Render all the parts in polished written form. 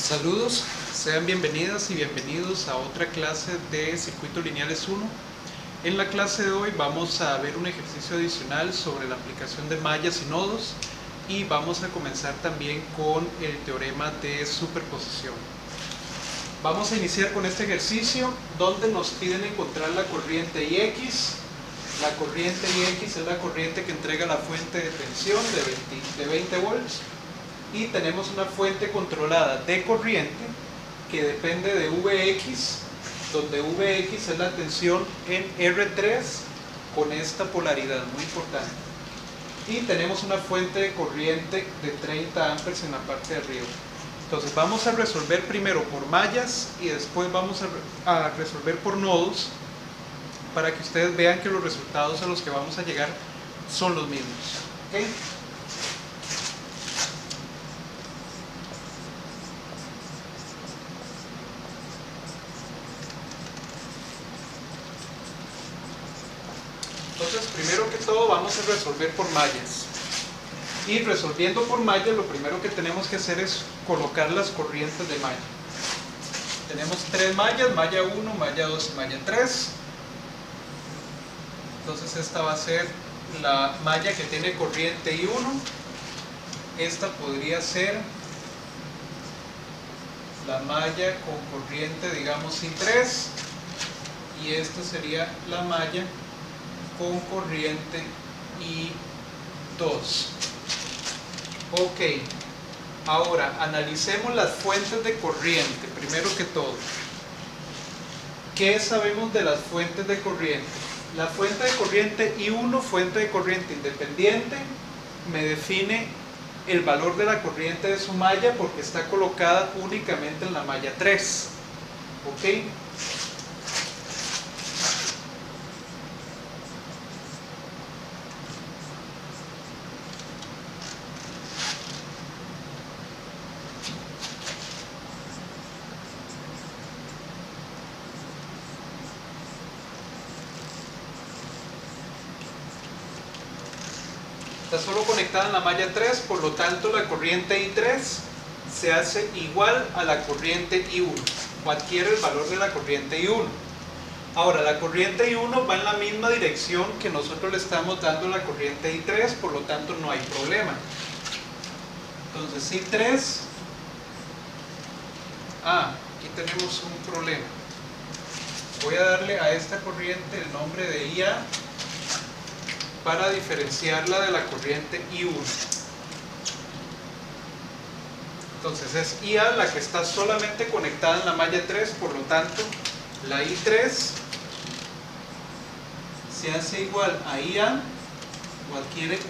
Saludos, sean bienvenidas y bienvenidos a otra clase de Circuitos Lineales 1. En la clase de hoy vamos a ver un ejercicio adicional sobre la aplicación de mallas y nodos y vamos a comenzar también con el teorema de superposición. Vamos a iniciar con este ejercicio donde nos piden encontrar la corriente IX. La corriente IX es la corriente que entrega la fuente de tensión de 20 volts. Y tenemos una fuente controlada de corriente que depende de Vx, donde Vx es la tensión en R3 con esta polaridad, muy importante. Y tenemos una fuente de corriente de 30 amperes en la parte de arriba. Entonces vamos a resolver primero por mallas y después vamos a resolver por nodos para que ustedes vean que los resultados a los que vamos a llegar son los mismos. ¿Okay? Entonces, primero que todo vamos a resolver por mallas. Y resolviendo por mallas, lo primero que tenemos que hacer es colocar las corrientes de malla. Tenemos tres mallas, malla 1, malla 2 y malla 3. Entonces esta va a ser la malla que tiene corriente I1. Esta podría ser la malla con corriente, digamos, I3. Y esta sería la malla con corriente I2. Ok, ahora analicemos las fuentes de corriente, primero que todo. ¿Qué sabemos de las fuentes de corriente? La fuente de corriente I1, fuente de corriente independiente, me define el valor de la corriente de su malla porque está colocada únicamente en la malla 3. Ok. Está solo conectada en la malla 3, por lo tanto la corriente I3 se hace igual a la corriente I1, o adquiere el valor de la corriente I1. Ahora, la corriente I1 va en la misma dirección que nosotros le estamos dando a la corriente I3, por lo tanto no hay problema. Entonces I3, aquí tenemos un problema. Voy a darle a esta corriente el nombre de IA para diferenciarla de la corriente I1. Entonces es IA la que está solamente conectada en la malla 3, por lo tanto la I3 se hace igual a IA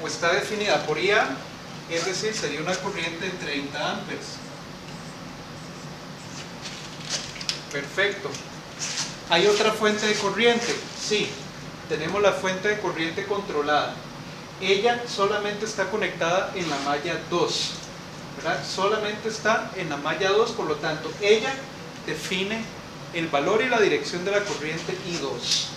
o está definida por IA, es decir, sería una corriente de 30 amperes. Perfecto. ¿Hay otra fuente de corriente? Sí. Tenemos la fuente de corriente controlada. Ella solamente está conectada en la malla 2, ¿verdad? Solamente está en la malla 2, por lo tanto, ella define el valor y la dirección de la corriente I2.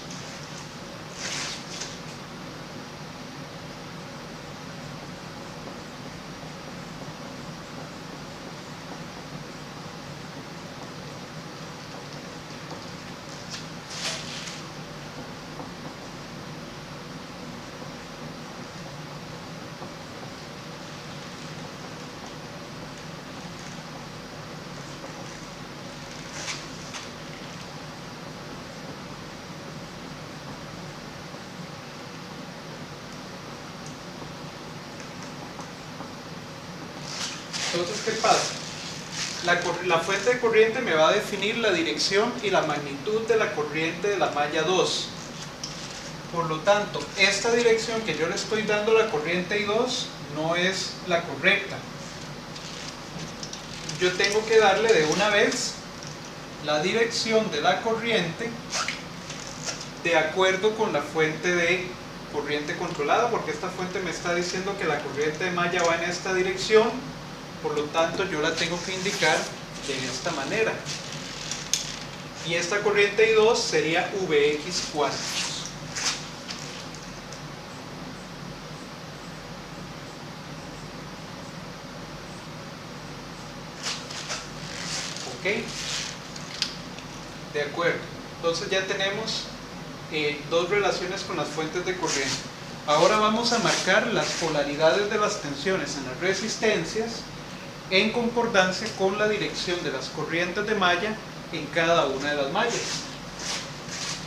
Entonces, ¿qué pasa? La fuente de corriente me va a definir la dirección y la magnitud de la corriente de la malla 2. Por lo tanto, esta dirección que yo le estoy dando a la corriente I2 no es la correcta. Yo tengo que darle de una vez la dirección de la corriente de acuerdo con la fuente de corriente controlada, porque esta fuente me está diciendo que la corriente de malla va en esta dirección. Por lo tanto, yo la tengo que indicar de esta manera. Y esta corriente I2 sería Vx cuartos. ¿Ok? De acuerdo. Entonces ya tenemos dos relaciones con las fuentes de corriente. Ahora vamos a marcar las polaridades de las tensiones en las resistencias en concordancia con la dirección de las corrientes de malla en cada una de las mallas.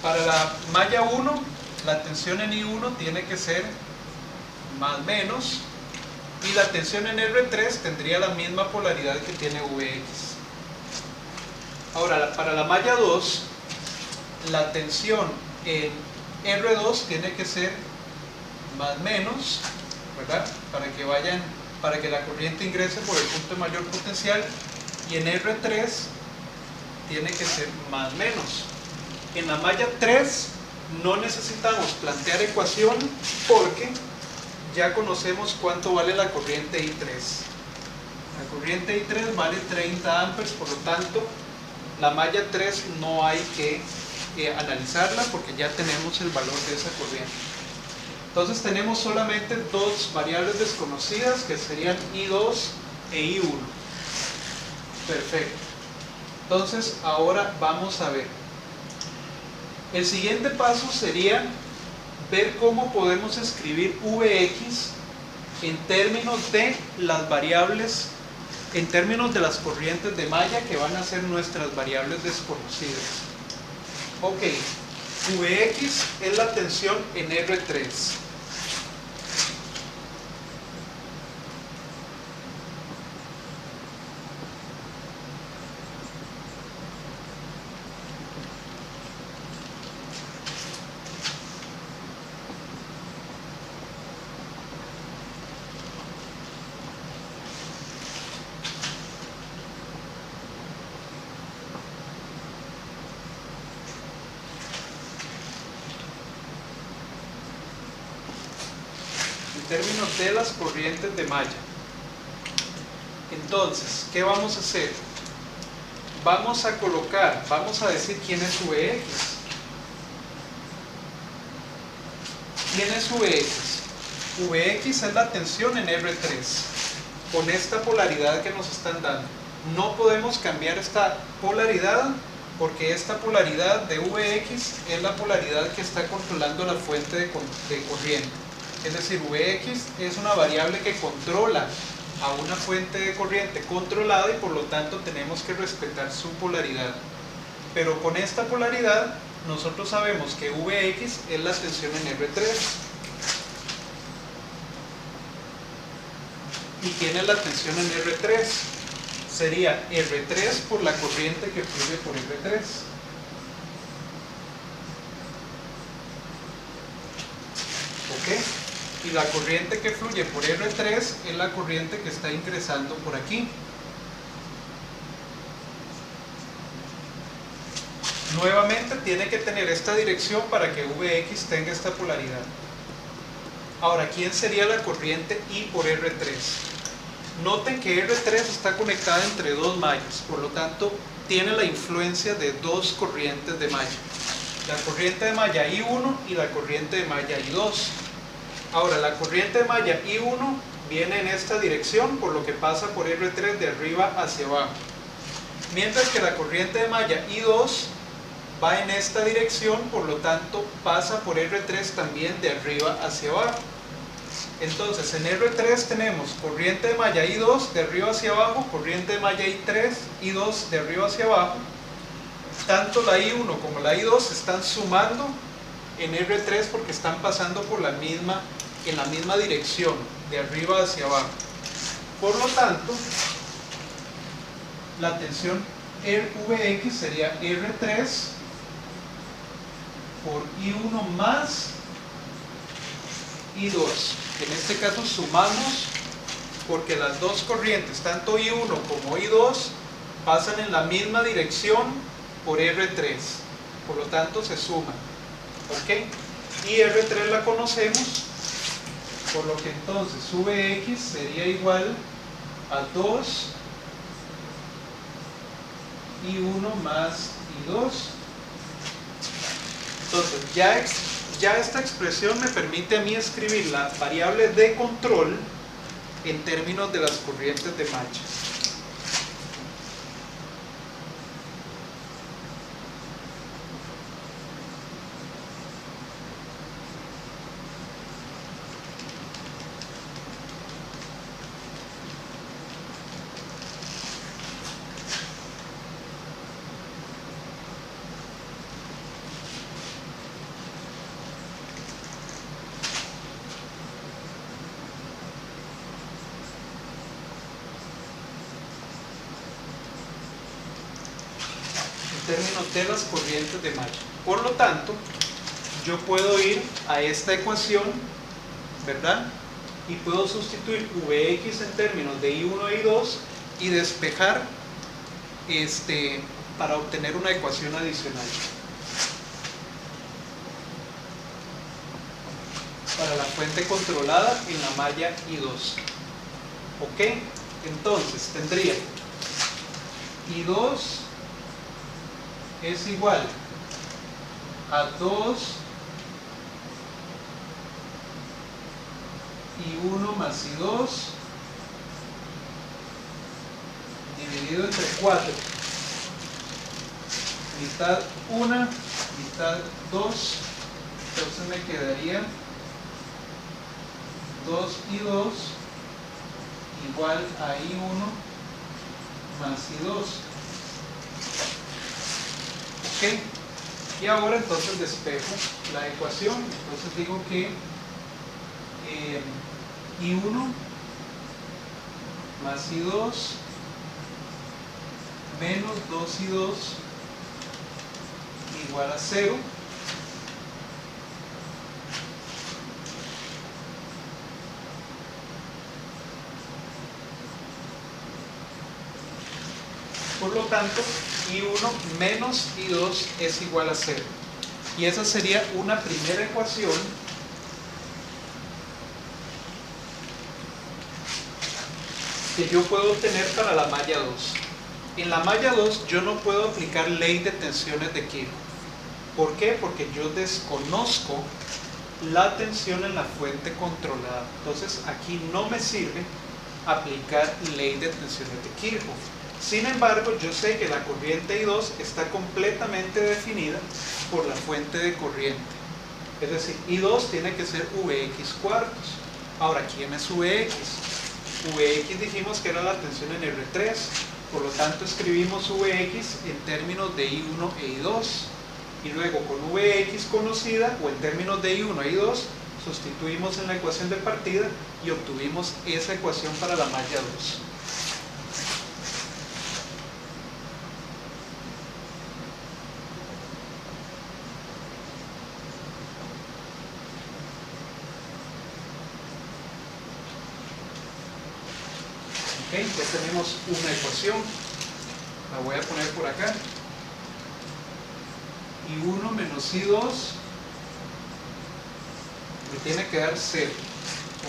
Para la malla 1, la tensión en I1 tiene que ser más menos, y la tensión en R3 tendría la misma polaridad que tiene Vx. Ahora, para la malla 2, la tensión en R2 tiene que ser más menos, ¿verdad? Para que la corriente ingrese por el punto de mayor potencial, y en R3 tiene que ser más menos. En la malla 3 no necesitamos plantear ecuación porque ya conocemos cuánto vale la corriente I3. La corriente I3 vale 30 amperes, por lo tanto la malla 3 no hay que analizarla porque ya tenemos el valor de esa corriente. Entonces tenemos solamente dos variables desconocidas que serían I2 e I1. Perfecto. Entonces ahora vamos a ver. El siguiente paso sería ver cómo podemos escribir Vx en términos de las variables, en términos de las corrientes de malla que van a ser nuestras variables desconocidas. Ok, Vx es la tensión en R3. En términos de las corrientes de malla. Entonces, ¿qué vamos a hacer? Vamos a decir quién es Vx. ¿Quién es Vx? Vx es la tensión en R3 con esta polaridad que nos están dando. No podemos cambiar esta polaridad porque esta polaridad de Vx es la polaridad que está controlando la fuente de corriente. Es decir, Vx es una variable que controla a una fuente de corriente controlada y por lo tanto tenemos que respetar su polaridad. Pero con esta polaridad nosotros sabemos que Vx es la tensión en R3. ¿Y quién es la tensión en R3? Sería R3 por la corriente que fluye por R3. ¿Ok? Y la corriente que fluye por R3 es la corriente que está ingresando por aquí. Nuevamente tiene que tener esta dirección para que Vx tenga esta polaridad. Ahora, ¿quién sería la corriente I por R3? Noten que R3 está conectada entre dos mallas, por lo tanto tiene la influencia de dos corrientes de malla. La corriente de malla I1 y la corriente de malla I2. Ahora, la corriente de malla I1 viene en esta dirección, por lo que pasa por R3 de arriba hacia abajo. Mientras que la corriente de malla I2 va en esta dirección, por lo tanto pasa por R3 también de arriba hacia abajo. Entonces, en R3 tenemos corriente de malla I2 de arriba hacia abajo, corriente de malla I2 de arriba hacia abajo. Tanto la I1 como la I2 están sumando en R3 porque están pasando por en la misma dirección, de arriba hacia abajo. Por lo tanto, la tensión Vx sería R3 por I1 más I2. En este caso sumamos porque las dos corrientes, tanto I1 como I2, pasan en la misma dirección por R3. Por lo tanto se suman. ¿Ok? Y R3 la conocemos, por lo que entonces Vx sería igual a 2 I1 más I2. Entonces ya esta expresión me permite a mí escribir la variable de control en términos de las corrientes de malla. términos de las corrientes de malla. Por lo tanto, yo puedo ir a esta ecuación, ¿verdad? Y puedo sustituir Vx en términos de I1 e I2 y despejar para obtener una ecuación adicional para la fuente controlada en la malla I2. ¿Ok? Entonces tendría I2 es igual a 2 I1 más I2 dividido entre 4, mitad 1, mitad 2, entonces me quedaría 2 I2 igual a I1 más I2. ¿Ok? Y ahora entonces despejo la ecuación, entonces digo que I1 más I2 menos 2I2 igual a 0. Por lo tanto, I1 menos I2 es igual a 0. Y esa sería una primera ecuación que yo puedo obtener para la malla 2. En la malla 2 yo no puedo aplicar ley de tensiones de Kirchhoff. ¿Por qué? Porque yo desconozco la tensión en la fuente controlada. Entonces aquí no me sirve aplicar ley de tensiones de Kirchhoff. Sin embargo, yo sé que la corriente I2 está completamente definida por la fuente de corriente. Es decir, I2 tiene que ser Vx cuartos. Ahora, ¿quién es Vx? Vx dijimos que era la tensión en R3. Por lo tanto, escribimos Vx en términos de I1 e I2. Y luego con Vx conocida, o en términos de I1 e I2, sustituimos en la ecuación de partida y obtuvimos esa ecuación para la malla 2. Okay, ya tenemos una ecuación, la voy a poner por acá. I1 menos I2 me tiene que dar 0.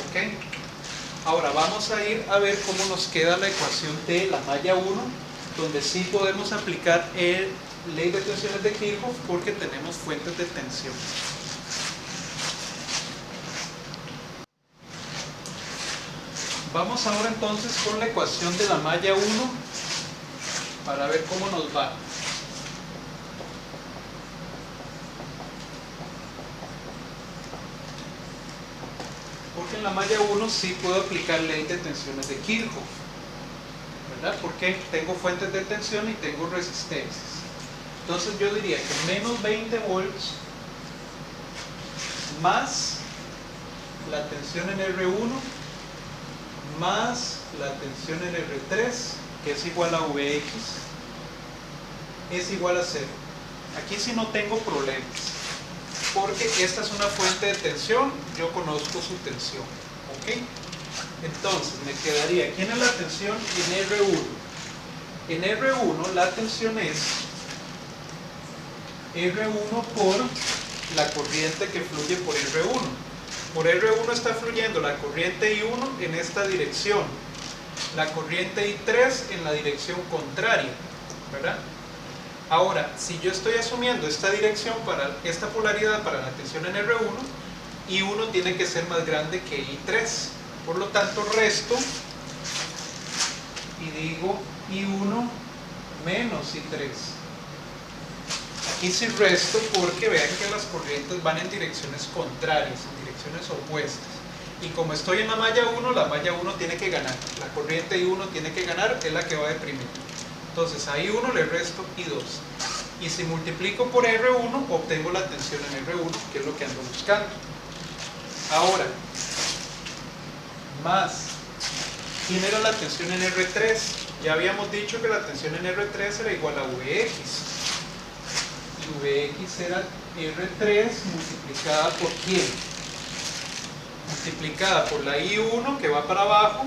¿Ok? Ahora vamos a ir a ver cómo nos queda la ecuación de la malla 1, donde sí podemos aplicar el ley de tensiones de Kirchhoff porque tenemos fuentes de tensión. Vamos ahora entonces con la ecuación de la malla 1 para ver cómo nos va. Porque en la malla 1 sí puedo aplicar ley de tensiones de Kirchhoff, ¿verdad? Porque tengo fuentes de tensión y tengo resistencias. Entonces yo diría que menos 20 volts más la tensión en R1 más la tensión en R3, que es igual a Vx, es igual a 0. Aquí sí no tengo problemas, porque esta es una fuente de tensión, yo conozco su tensión. ¿Ok? Entonces me quedaría, ¿quién es la tensión en R1? En R1 la tensión es R1 por la corriente que fluye por R1. Por R1 está fluyendo la corriente I1 en esta dirección, la corriente I3 en la dirección contraria, ¿verdad? Ahora, si yo estoy asumiendo esta dirección para esta polaridad para la tensión en R1, I1 tiene que ser más grande que I3. Por lo tanto, resto y digo I1 menos I3. Aquí sí resto porque vean que las corrientes van en direcciones contrarias, en direcciones opuestas. Y como estoy en la malla 1, la malla 1 tiene que ganar. La corriente I1 tiene que ganar, es la que va a deprimir. Entonces a I1 le resto I2. Y si multiplico por R1, obtengo la tensión en R1, que es lo que ando buscando. Ahora, más, ¿quién era la tensión en R3? Ya habíamos dicho que la tensión en R3 era igual a Vx. Vx era R3 multiplicada por ¿quién? Multiplicada por la I1 que va para abajo,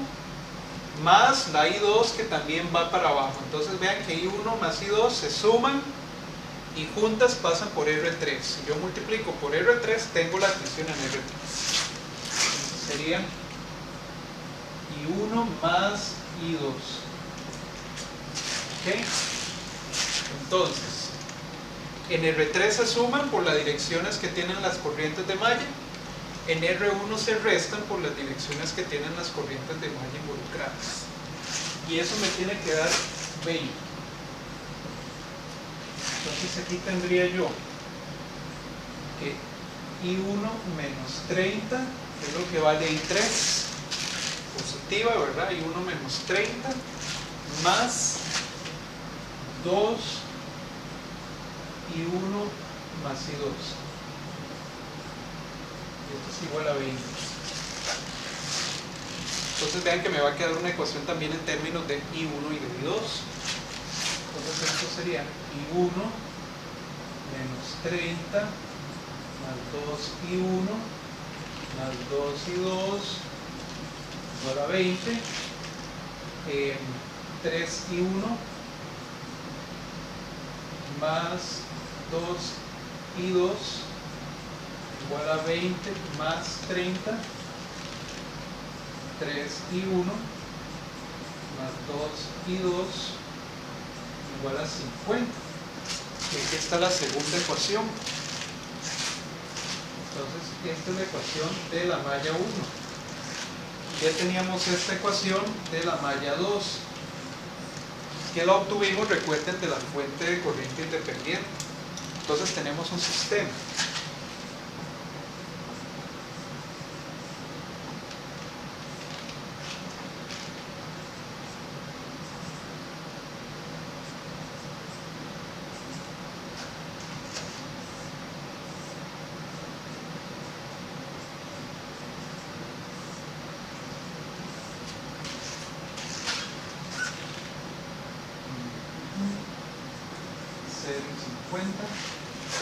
más la I2 que también va para abajo. Entonces vean que I1 más I2 se suman y juntas pasan por R3. Si yo multiplico por R3, tengo la tensión en R3. Sería I1 más I2. ¿Ok? Entonces, en R3 se suman por las direcciones que tienen las corrientes de malla. En R1 se restan por las direcciones que tienen las corrientes de malla involucradas. Y eso me tiene que dar 20. Entonces aquí tendría yo que I1 menos 30, que es lo que vale I3, positiva, ¿verdad? I1 menos 30, más 2 I1 más I2. Y esto es igual a 20. Entonces vean que me va a quedar una ecuación también en términos de I1 y de I2. Entonces esto sería I1 menos 30 más 2I1 más 2I2 igual a 20. 3I1 más 2I2 igual a 20 más 30. 3I1 más 2I2 igual a 50. Y aquí está la segunda ecuación. Entonces esta es la ecuación de la malla 1. Ya teníamos esta ecuación de la malla 2, que la obtuvimos, recuerden, de la fuente de corriente independiente. Entonces tenemos un sistema.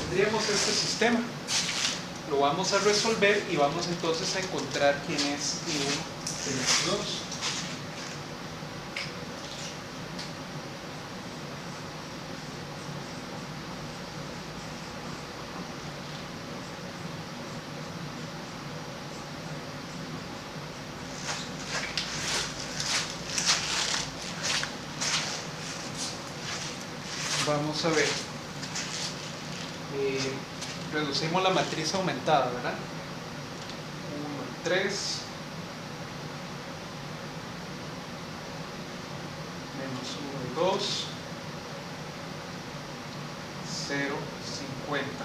Tendríamos este sistema, lo vamos a resolver y vamos entonces a encontrar quién es I1 y I2. Vamos a ver. Reducimos la matriz aumentada, ¿verdad? 1, 3 menos 1 y 2 0, 50.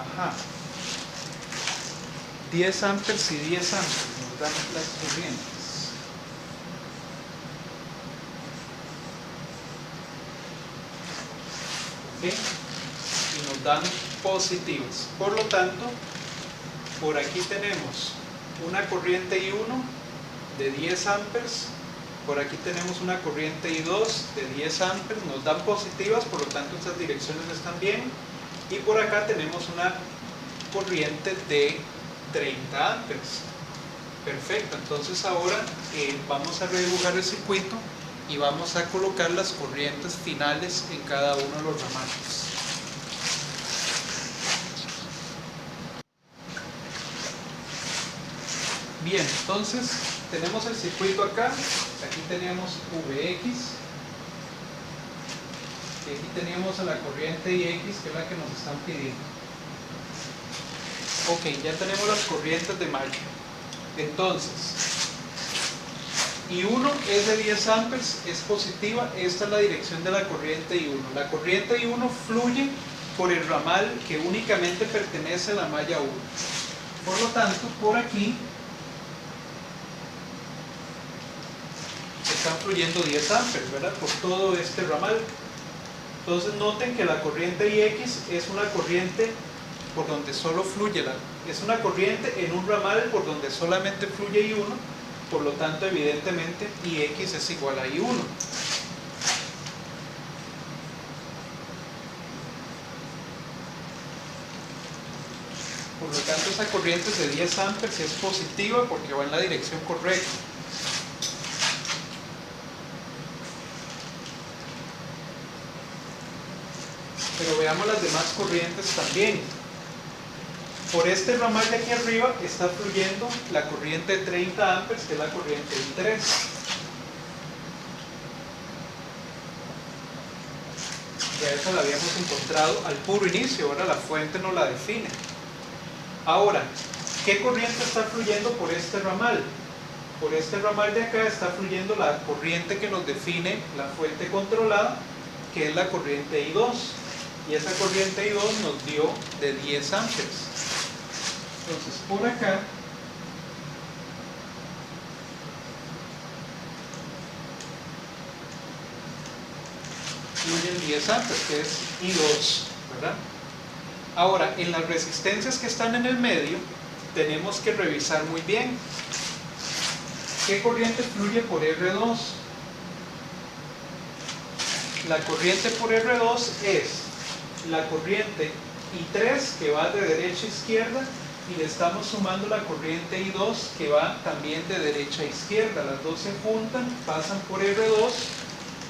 Ajá. 10 amperes y 10 amperes nos dan las corrientes. ¿Okay? Y nos dan positivas. Por lo tanto, por aquí tenemos una corriente I1 de 10 amperes, por aquí tenemos una corriente I2 de 10 amperes, nos dan positivas, por lo tanto estas direcciones están bien, y por acá tenemos una corriente de 30 amperes. Perfecto, entonces ahora vamos a redibujar el circuito y vamos a colocar las corrientes finales en cada uno de los ramales. Bien, entonces tenemos el circuito acá, aquí tenemos Vx, y aquí teníamos a la corriente Ix, que es la que nos están pidiendo. Ok, ya tenemos las corrientes de malla. Entonces, I1 es de 10 amperes, es positiva, esta es la dirección de la corriente I1. La corriente I1 fluye por el ramal que únicamente pertenece a la malla 1. Por lo tanto, por aquí están fluyendo 10 amperes, ¿verdad? Por todo este ramal. Entonces noten que la corriente Ix es una corriente por donde solo fluye es una corriente en un ramal por donde solamente fluye I1, Por lo tanto, evidentemente, Ix es igual a I1. Por lo tanto, esa corriente es de 10 amperes y es positiva porque va en la dirección correcta. Pero veamos las demás corrientes también. Por este ramal de aquí arriba está fluyendo la corriente de 30 amperes, que es la corriente I3. Ya esa la habíamos encontrado al puro inicio, ahora la fuente no la define. Ahora, ¿qué corriente está fluyendo por este ramal? Por este ramal de acá está fluyendo la corriente que nos define la fuente controlada, que es la corriente I2. Y esa corriente I2 nos dio de 10 amperes. Entonces, por acá fluyen 10 amperes, que es I2, ¿verdad? Ahora, en las resistencias que están en el medio, tenemos que revisar muy bien qué corriente fluye por R2. La corriente por R2 es la corriente I3 que va de derecha a izquierda y le estamos sumando la corriente I2 que va también de derecha a izquierda. Las dos se juntan, pasan por R2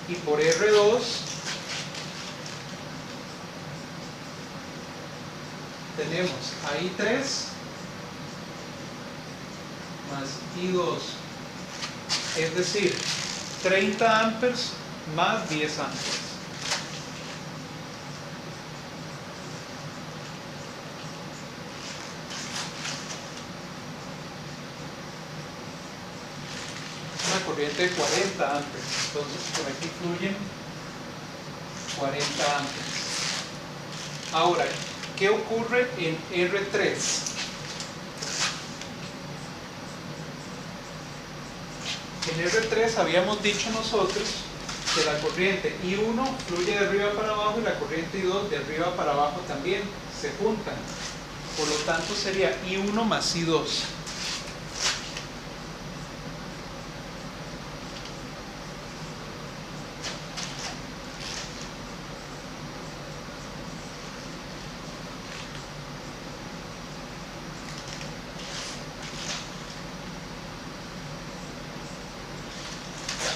y por R2 tenemos a I3 más I2, es decir, 30 amperes más 10 amperes. Una corriente de 40 amperes, entonces por aquí fluyen 40 amperes. Ahora, ¿qué ocurre en R3? En R3 habíamos dicho nosotros que la corriente I1 fluye de arriba para abajo y la corriente I2 de arriba para abajo también se juntan. Por lo tanto sería I1 más I2.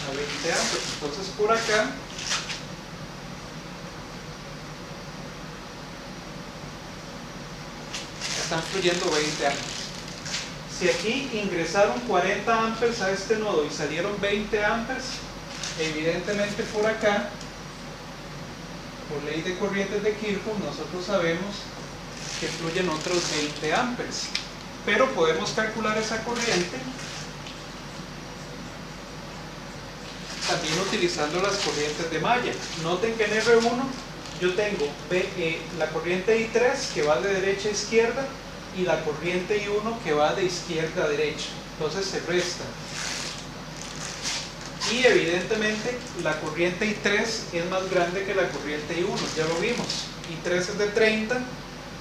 A 20 amperes. Entonces por acá están fluyendo 20 amperes. Si aquí ingresaron 40 amperes a este nodo y salieron 20 amperes, evidentemente por acá, por ley de corrientes de Kirchhoff, nosotros sabemos que fluyen otros 20 amperes. Pero podemos calcular esa corriente también utilizando las corrientes de malla. Noten que en R1 yo tengo la corriente I3 que va de derecha a izquierda y la corriente I1 que va de izquierda a derecha. Entonces se restan. Y evidentemente la corriente I3 es más grande que la corriente I1, ya lo vimos. I3 es de 30,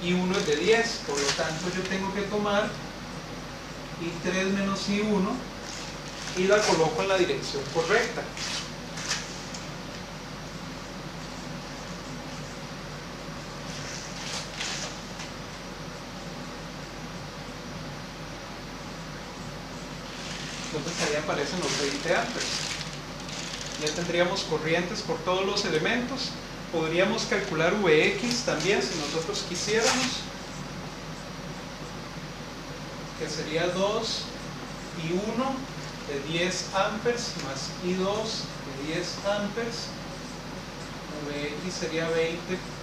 I1 es de 10, por lo tanto yo tengo que tomar I3 menos I1 y la coloco en la dirección correcta. Entonces ahí aparecen los 20 amperes. Ya tendríamos corrientes por todos los elementos. Podríamos calcular Vx también si nosotros quisiéramos, que sería 2 I1 de 10 amperes más I2 de 10 amperes. Vx sería 20,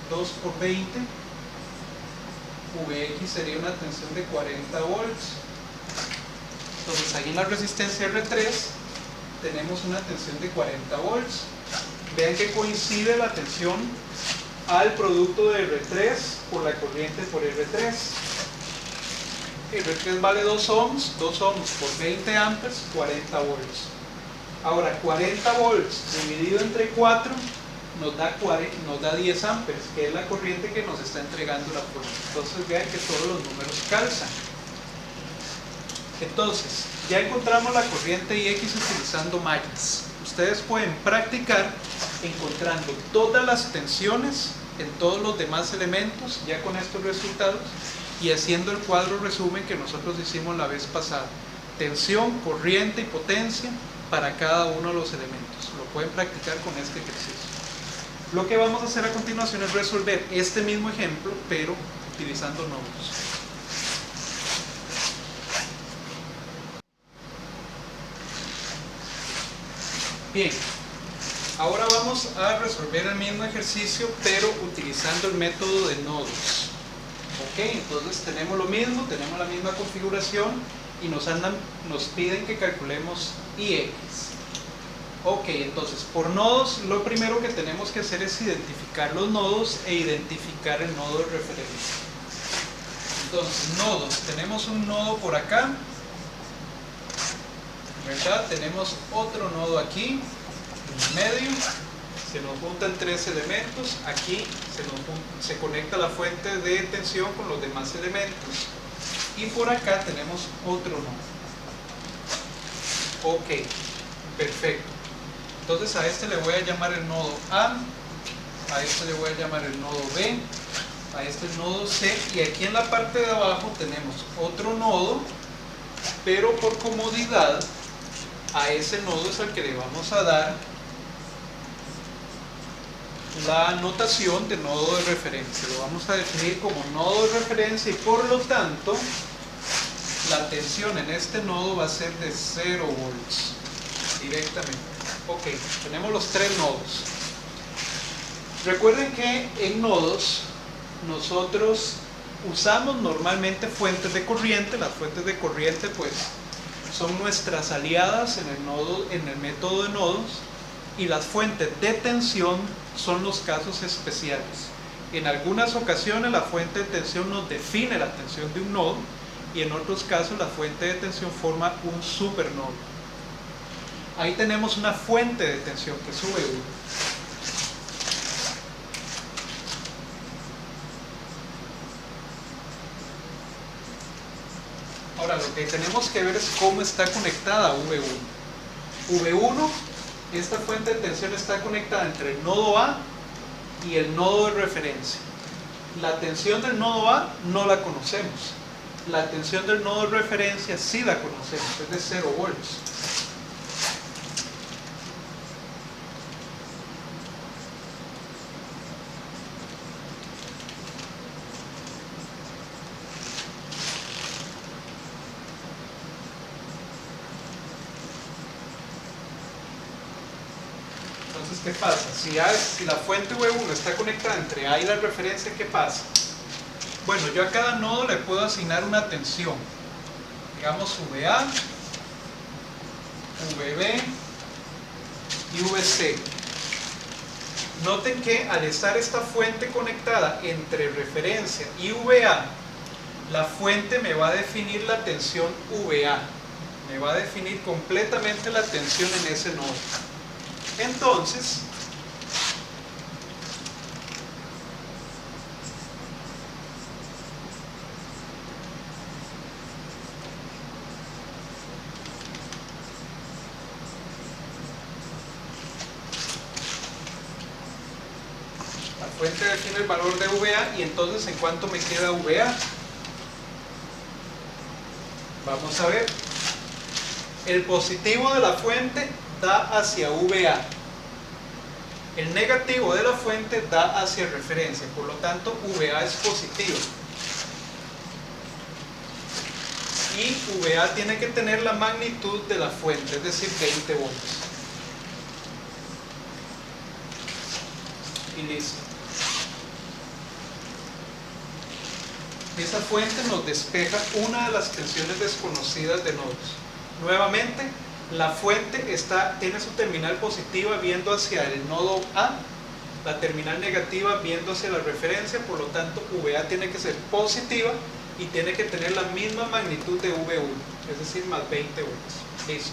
2 por 20. Vx sería una tensión de 40 volts. Entonces ahí en la resistencia R3 tenemos una tensión de 40 volts. Vean que coincide la tensión al producto de R3 por la corriente por R3. R3 vale 2 ohms, 2 ohms por 20 amperes, 40 volts. Ahora 40 volts dividido entre 4 nos da 10 amperes, que es la corriente que nos está entregando la fuente. Entonces vean que todos los números calzan. Entonces, ya encontramos la corriente IX utilizando mallas. Ustedes pueden practicar encontrando todas las tensiones en todos los demás elementos, ya con estos resultados, y haciendo el cuadro resumen que nosotros hicimos la vez pasada. Tensión, corriente y potencia para cada uno de los elementos. Lo pueden practicar con este ejercicio. Lo que vamos a hacer a continuación es resolver este mismo ejemplo, pero utilizando nodos. Bien, ahora vamos a resolver el mismo ejercicio, pero utilizando el método de nodos. Ok, entonces tenemos lo mismo, tenemos la misma configuración y nos piden que calculemos IX. Ok, entonces por nodos lo primero que tenemos que hacer es identificar los nodos e identificar el nodo de referencia. Entonces, nodos, tenemos un nodo por acá, ¿verdad? Tenemos otro nodo aquí, en medio, se nos juntan tres elementos, aquí se conecta la fuente de tensión con los demás elementos, y por acá tenemos otro nodo. Ok, perfecto. Entonces a este le voy a llamar el nodo A este le voy a llamar el nodo B, a este el nodo C, y aquí en la parte de abajo tenemos otro nodo, pero por comodidad a ese nodo es al que le vamos a dar la notación de nodo de referencia. Lo vamos a definir como nodo de referencia y por lo tanto la tensión en este nodo va a ser de 0 volts directamente. Ok, tenemos los tres nodos. Recuerden que en nodos nosotros usamos normalmente fuentes de corriente. Las fuentes de corriente pues son nuestras aliadas en el método de nodos, y las fuentes de tensión son los casos especiales. En algunas ocasiones la fuente de tensión nos define la tensión de un nodo, y en otros casos la fuente de tensión forma un supernodo. Ahí tenemos una fuente de tensión que es V1. Ahora lo que tenemos que ver es cómo está conectada V1. V1, esta fuente de tensión está conectada entre el nodo A y el nodo de referencia. La tensión del nodo A no la conocemos. La tensión del nodo de referencia sí la conocemos, es de 0 volts. Entonces, ¿qué pasa? Si la fuente V1 está conectada entre A y la referencia, ¿qué pasa? Bueno, yo a cada nodo le puedo asignar una tensión. Digamos VA, VB y VC. Noten que al estar esta fuente conectada entre referencia y VA, la fuente me va a definir la tensión VA. Me va a definir completamente la tensión en ese nodo. Entonces, la fuente define el valor de VA, y entonces ¿en cuánto me queda VA? Vamos a ver. El positivo de la fuente da hacia VA. El negativo de la fuente da hacia referencia, por lo tanto VA es positivo. Y VA tiene que tener la magnitud de la fuente, es decir, 20 volts. Y listo. Esa fuente nos despeja una de las tensiones desconocidas de nodos. Nuevamente, la fuente tiene su terminal positiva viendo hacia el nodo A, la terminal negativa viendo hacia la referencia, por lo tanto VA tiene que ser positiva y tiene que tener la misma magnitud de V1, es decir, más 20 volts. Listo.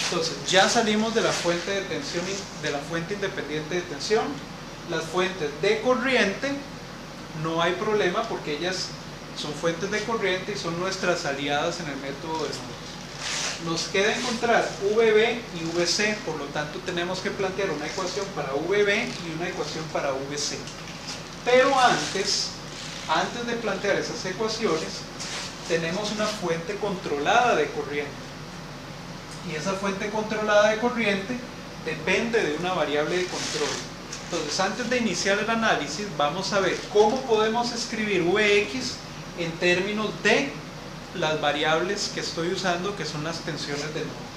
Entonces, ya salimos de la fuente de tensión, de la fuente independiente de tensión. Las fuentes de corriente no hay problema porque ellas son fuentes de corriente y son nuestras aliadas en el método de nodos. Nos queda encontrar VB y VC, por lo tanto tenemos que plantear una ecuación para VB y una ecuación para VC. Pero antes de plantear esas ecuaciones, tenemos una fuente controlada de corriente. Y esa fuente controlada de corriente depende de una variable de control. Entonces, antes de iniciar el análisis, vamos a ver cómo podemos escribir Vx en términos de las variables que estoy usando, que son las tensiones de nodo.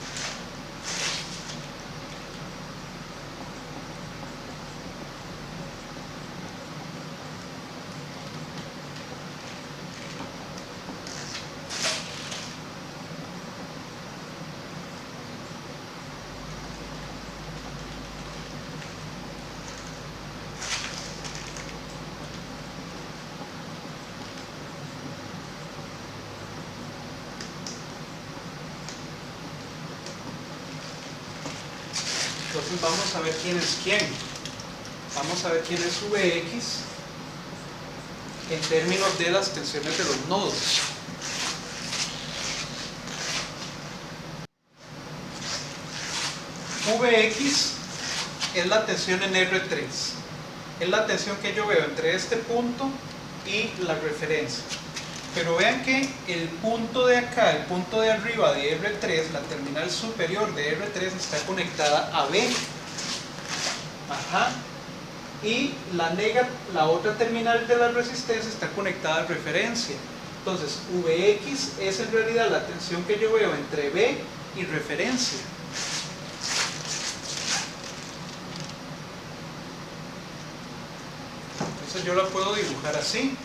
Entonces vamos a ver quién es quién. Vamos a ver quién es Vx en términos de las tensiones de los nodos. Vx es la tensión en R3. Es la tensión que yo veo entre este punto y la referencia. Pero vean que el punto de acá, el punto de arriba de R3, la terminal superior de R3 está conectada a B. Ajá. Y la otra terminal de la resistencia está conectada a referencia. Entonces, Vx es en realidad la tensión que yo veo entre B y referencia. Entonces yo la puedo dibujar así.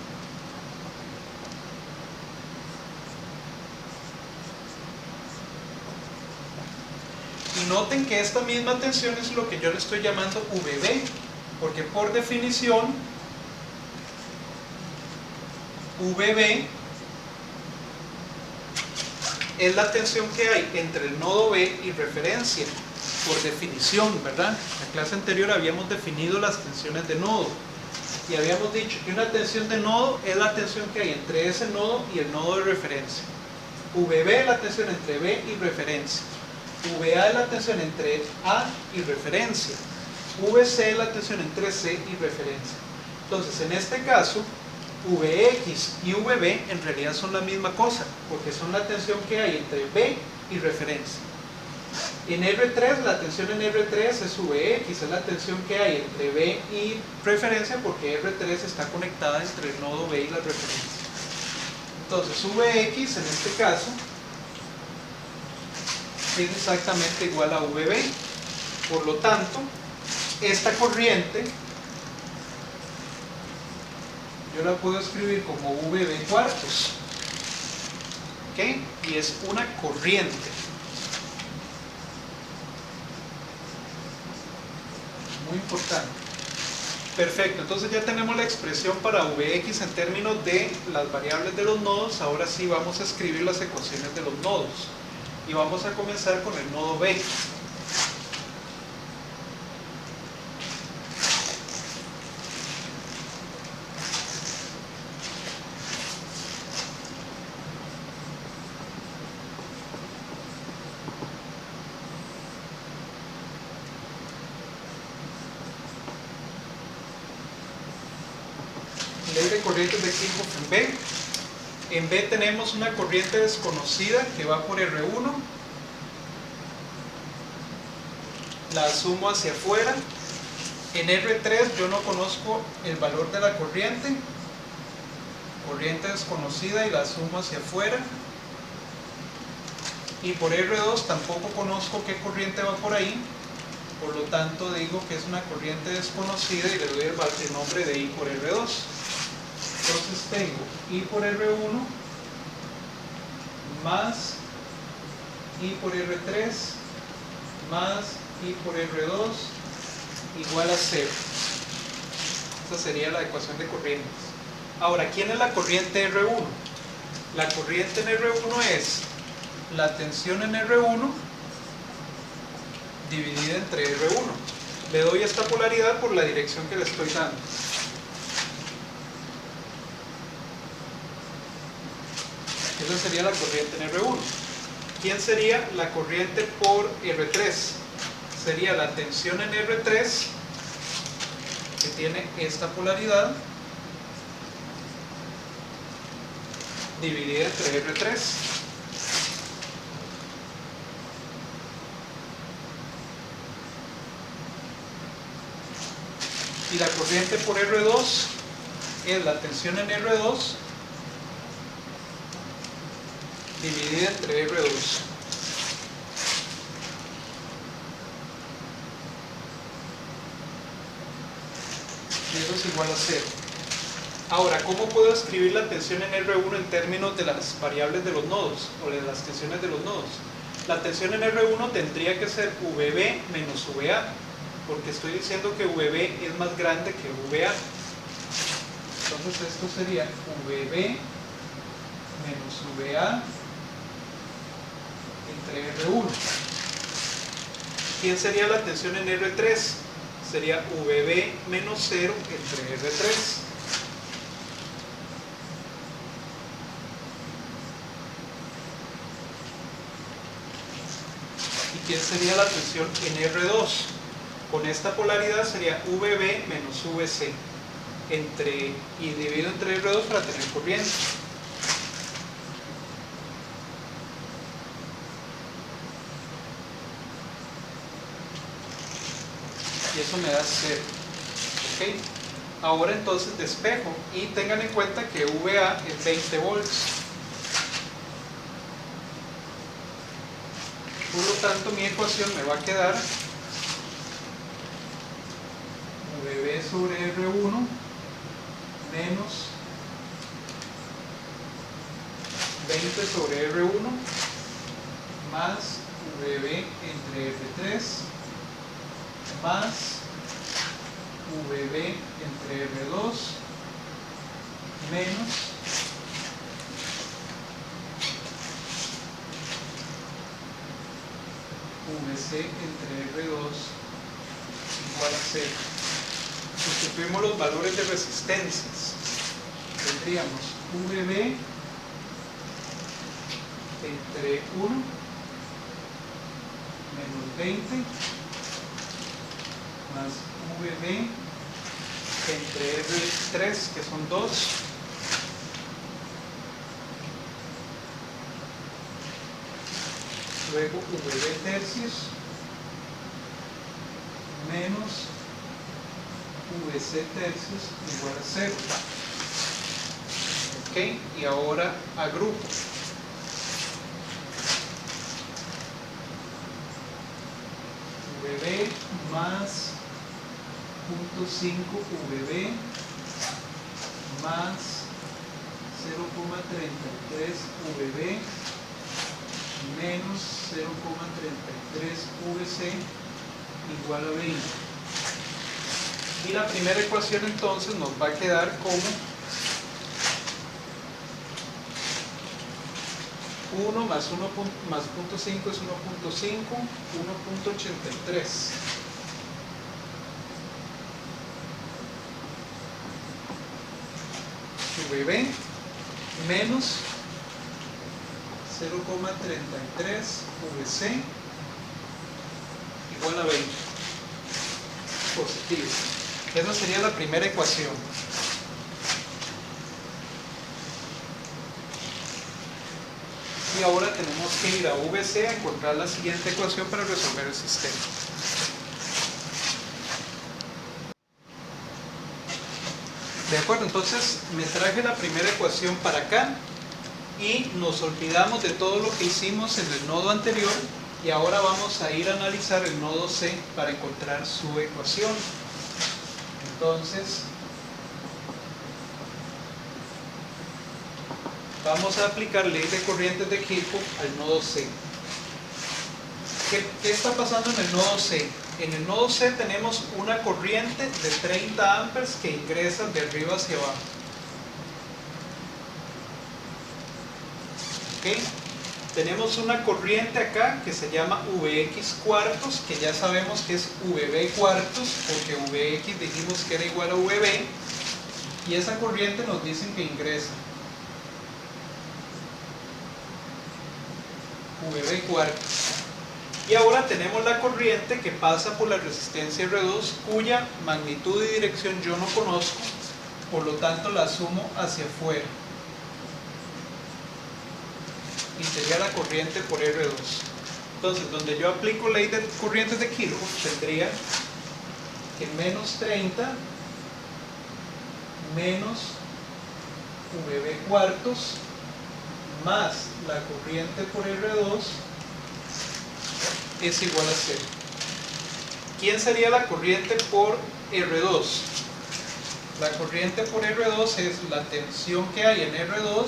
Y noten que esta misma tensión es lo que yo le estoy llamando VB, porque por definición VB es la tensión que hay entre el nodo B y referencia, por definición, ¿verdad? En la clase anterior habíamos definido las tensiones de nodo y habíamos dicho que una tensión de nodo es la tensión que hay entre ese nodo y el nodo de referencia. VB es la tensión entre B y referencia. VA es la tensión entre A y referencia. VC es la tensión entre C y referencia. Entonces, en este caso, Vx y Vb en realidad son la misma cosa, porque son la tensión que hay entre B y referencia. En R3, la tensión en R3 es Vx, es la tensión que hay entre B y referencia, porque R3 está conectada entre el nodo B y la referencia. Entonces, Vx en este caso es exactamente igual a VB. Por lo tanto, esta corriente yo la puedo escribir como VB cuartos, ¿ok? Y es una corriente. Muy importante. Perfecto, entonces ya tenemos la expresión para Vx en términos de las variables de los nodos. Ahora sí vamos a escribir las ecuaciones de los nodos. Y vamos a comenzar con el nodo B. Ley de corrientes de Kirchhoff en B. En B tenemos una corriente desconocida que va por R1, la asumo hacia afuera. En R3 yo no conozco el valor de la corriente desconocida y la asumo hacia afuera. Y por R2 tampoco conozco qué corriente va por ahí, por lo tanto digo que es una corriente desconocida y le doy el nombre de I por R2. Entonces tengo I por R1 más I por R3 más I por R2 igual a 0. Esa sería la ecuación de corrientes. Ahora, ¿quién es la corriente R1? La corriente en R1 es la tensión en R1 dividida entre R1. Le doy esta polaridad por la dirección que le estoy dando. Esa sería la corriente en R1. ¿Quién sería la corriente por R3? Sería la tensión en R3, que tiene esta polaridad, dividida entre R3. Y la corriente por R2 es la tensión en R2 dividida entre R2. Y eso es igual a 0. Ahora, ¿cómo puedo escribir la tensión en R1 en términos de las variables de los nodos o de las tensiones de los nodos? La tensión en R1 tendría que ser VB menos VA, porque estoy diciendo que VB es más grande que VA. Entonces esto sería VB menos VA entre R1. ¿Quién sería la tensión en R3? Sería VB menos 0 entre R3. ¿Y quién sería la tensión en R2? Con esta polaridad sería VB menos VC y dividido entre R2 para tener corriente. Y eso me da 0. ¿Okay? Ahora entonces despejo y tengan en cuenta que VA es 20 volts. Por lo tanto, mi ecuación me va a quedar VB sobre R1 menos 20 sobre R1 más VB entre R3 más VB entre R2 menos VC entre R2 igual a 0. Sustituimos los valores de resistencias. Tendríamos VB entre 1 menos 20 más VB entre R3, que son 2, luego VB tercios menos VC tercios igual a 0. Ok, y ahora agrupo. VB más 0.5 VB más 0,33 VB menos 0,33 VC igual a 20. Y la primera ecuación entonces nos va a quedar como 1 más 1 más 0.5 es 1.5, 1.83. VB menos 0,33 VC igual a 20. Positivo. Esa sería la primera ecuación. Y ahora tenemos que ir a VC a encontrar la siguiente ecuación para resolver el sistema. De acuerdo, entonces me traje la primera ecuación para acá y nos olvidamos de todo lo que hicimos en el nodo anterior y ahora vamos a ir a analizar el nodo C para encontrar su ecuación. Entonces vamos a aplicar ley de corrientes de Kirchhoff al nodo C. ¿Qué está pasando en el nodo C? En el nodo C tenemos una corriente de 30 amperes que ingresa de arriba hacia abajo. ¿Okay? Tenemos una corriente acá que se llama Vx cuartos, que ya sabemos que es Vb cuartos, porque Vx dijimos que era igual a Vb, y esa corriente nos dicen que ingresa. VB cuartos. Y ahora tenemos la corriente que pasa por la resistencia R2, cuya magnitud y dirección yo no conozco, por lo tanto la sumo hacia afuera. Y sería la corriente por R2. Entonces, donde yo aplico ley de corrientes de Kirchhoff, tendría que menos 30 menos VB cuartos más la corriente por R2 es igual a 0. ¿Quién sería la corriente por R2? La corriente por R2 es la tensión que hay en R2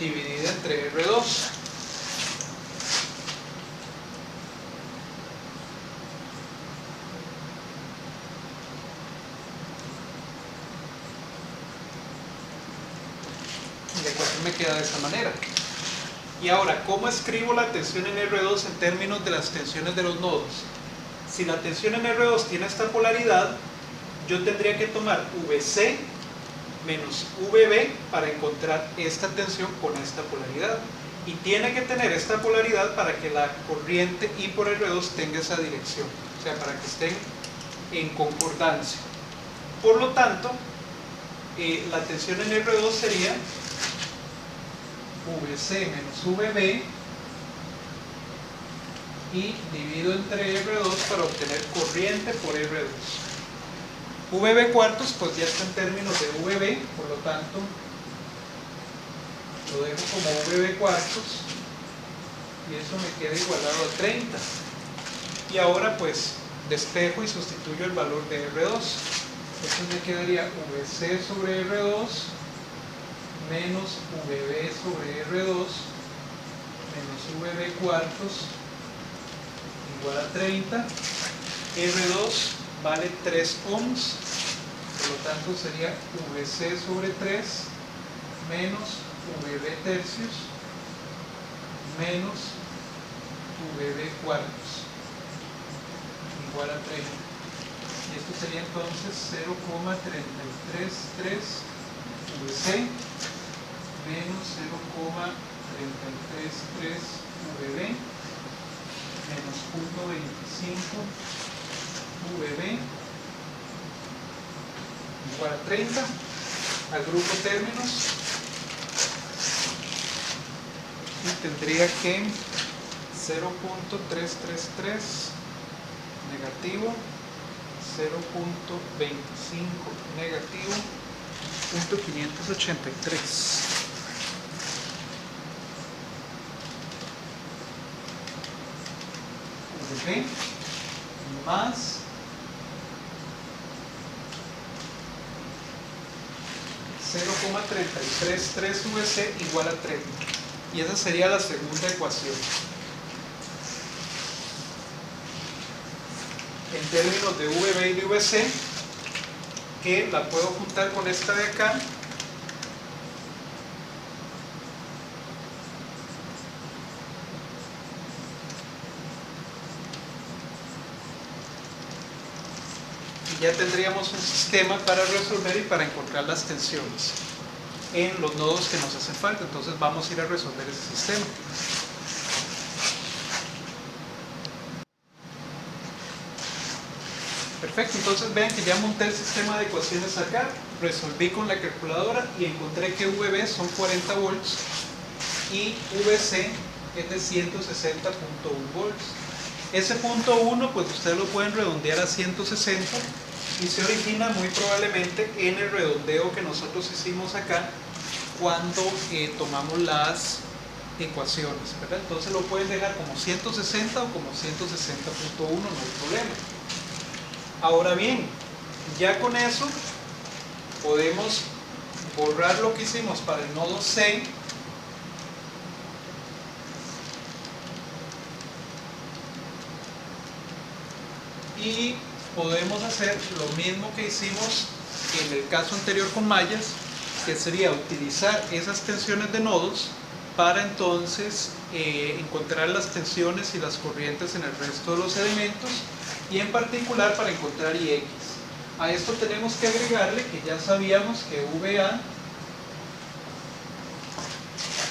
dividida entre R2. Y la ecuación me queda de esa manera. Y ahora, ¿cómo escribo la tensión en R2 en términos de las tensiones de los nodos? Si la tensión en R2 tiene esta polaridad, yo tendría que tomar VC menos VB para encontrar esta tensión con esta polaridad. Y tiene que tener esta polaridad para que la corriente I por R2 tenga esa dirección. O sea, para que estén en concordancia. Por lo tanto, la tensión en R2 sería VC menos VB y divido entre R2 para obtener corriente por R2. VB cuartos pues ya está en términos de VB, por lo tanto lo dejo como VB cuartos y eso me queda igualado a 30. Y ahora pues despejo y sustituyo el valor de R2. Entonces me quedaría VC sobre R2 menos VB sobre R2 menos VB cuartos igual a 30. R2 vale 3 ohms, por lo tanto sería VC sobre 3 menos VB tercios menos VB cuartos igual a 30. Y esto sería entonces 0,333 VC menos 0,333 VB menos 0.25 VB igual a 30. Agrupo términos y tendría que 0.333 negativo, 0.25 negativo, 0.583. VB más 0,333 VC igual a 30. Y esa sería la segunda ecuación. En términos de VB y de VC, que la puedo juntar con esta de acá. Y ya tendríamos un sistema para resolver y para encontrar las tensiones en los nodos que nos hacen falta. Entonces vamos a ir a resolver ese sistema. Perfecto, entonces vean que ya monté el sistema de ecuaciones acá, resolví con la calculadora y encontré que VB son 40 volts y VC es de 160.1 volts. Ese punto 1 pues ustedes lo pueden redondear a 160 y se origina muy probablemente en el redondeo que nosotros hicimos acá cuando tomamos las ecuaciones, ¿verdad? Entonces lo pueden dejar como 160 o como 160.1, no hay problema. Ahora bien, ya con eso podemos borrar lo que hicimos para el nodo C y podemos hacer lo mismo que hicimos en el caso anterior con mallas, que sería utilizar esas tensiones de nodos para entonces encontrar las tensiones y las corrientes en el resto de los elementos y en particular para encontrar IX. A esto tenemos que agregarle que ya sabíamos que VA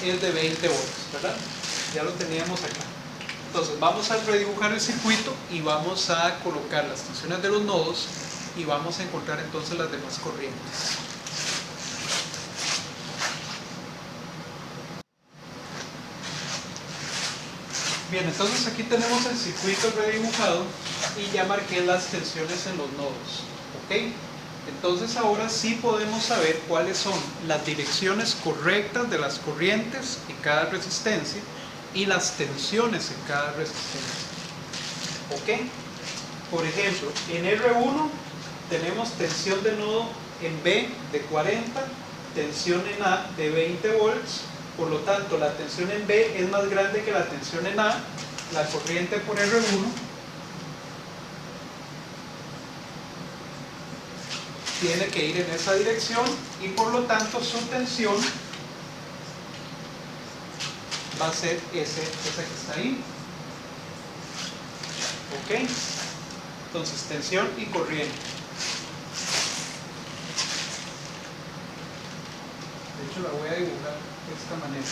es de 20 volts, ¿verdad? ya lo teníamos acá. Entonces vamos a redibujar el circuito y vamos a colocar las tensiones de los nodos y vamos a encontrar entonces las demás corrientes. Bien, entonces aquí tenemos el circuito redibujado y ya marqué las tensiones en los nodos. ¿Ok? Entonces ahora sí podemos saber cuáles son las direcciones correctas de las corrientes en cada resistencia y las tensiones en cada resistencia. ¿Ok? Por ejemplo, en R1 tenemos tensión de nodo en B de 40, tensión en A de 20 volts. Por lo tanto, la tensión en B es más grande que la tensión en A. La corriente por R1 tiene que ir en esa dirección y por lo tanto su tensión va a ser esa que está ahí. ¿Ok? Entonces, tensión y corriente. De hecho, la voy a dibujar de esta manera.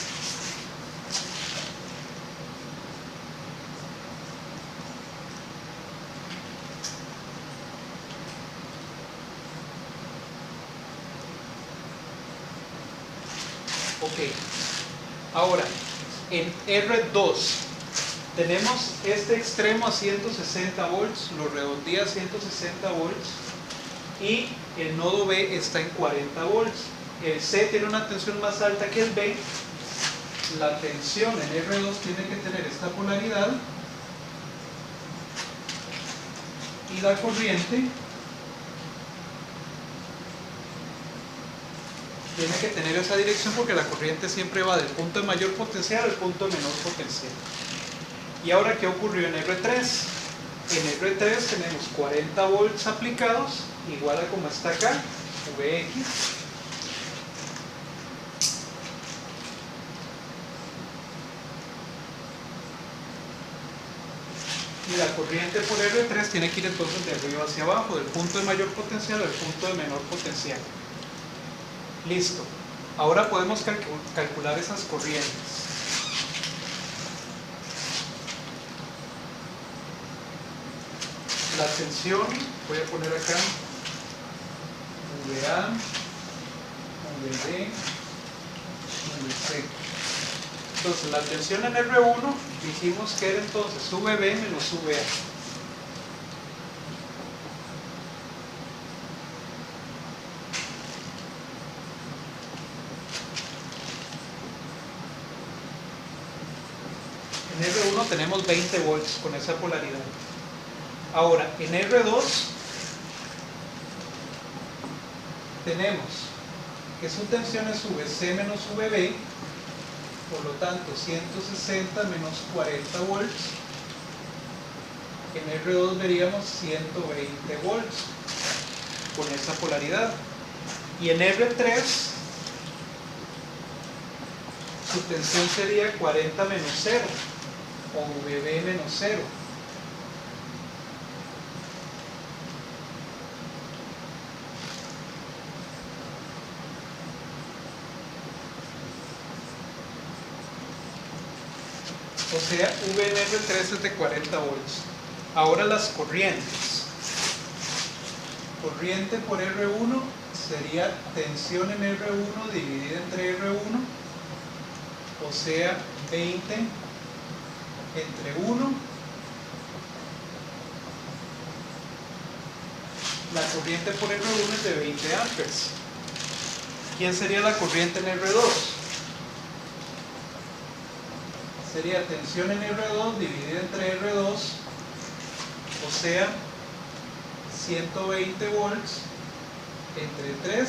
Ok. Ahora, en R2 tenemos este extremo a 160 volts, lo redondea a 160 volts y el nodo B está en 40 volts. El C tiene una tensión más alta que el B. La tensión en R2 tiene que tener esta polaridad y la corriente tiene que tener esa dirección porque la corriente siempre va del punto de mayor potencial al punto de menor potencial. Y ahora, ¿qué ocurrió en R3? En R3 tenemos 40 volts aplicados, igual a como está acá, Vx. Y la corriente por R3 tiene que ir entonces de arriba hacia abajo, del punto de mayor potencial al punto de menor potencial. Listo. Ahora podemos calcular esas corrientes. La tensión, voy a poner acá VA, VB, VC. Entonces la tensión en R1 dijimos que era entonces VB menos VA. En R1 tenemos 20 volts con esa polaridad. Ahora, en R2 tenemos que su tensión es VC menos VB, por lo tanto 160 menos 40 volts. En R2 veríamos 120 volts con esa polaridad. Y en R3 su tensión sería 40 menos 0 o VB menos 0. O sea, V en R3 es de 40 volts. Ahora las corrientes. Corriente por R1 sería tensión en R1 dividida entre R1, o sea, 20 entre 1. La corriente por R1 es de 20 amperes. ¿Quién sería la corriente en R2? Sería tensión en R2 dividida entre R2, o sea, 120 volts entre 3.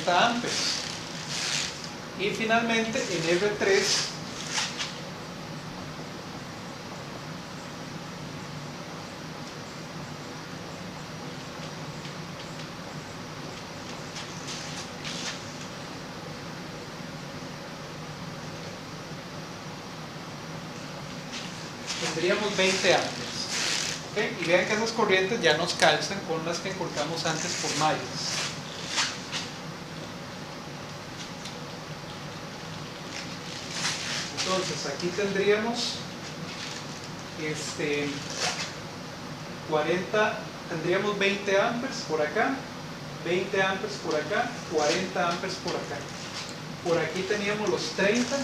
$40 amperes. Y finalmente en R3 tendríamos 20 amperes. ¿Okay? Y vean que esas corrientes ya nos calzan con las que encontramos antes por mallas. Entonces aquí tendríamos 20 amperes por acá, 20 amperes por acá, 40 amperes por acá. Por aquí teníamos los 30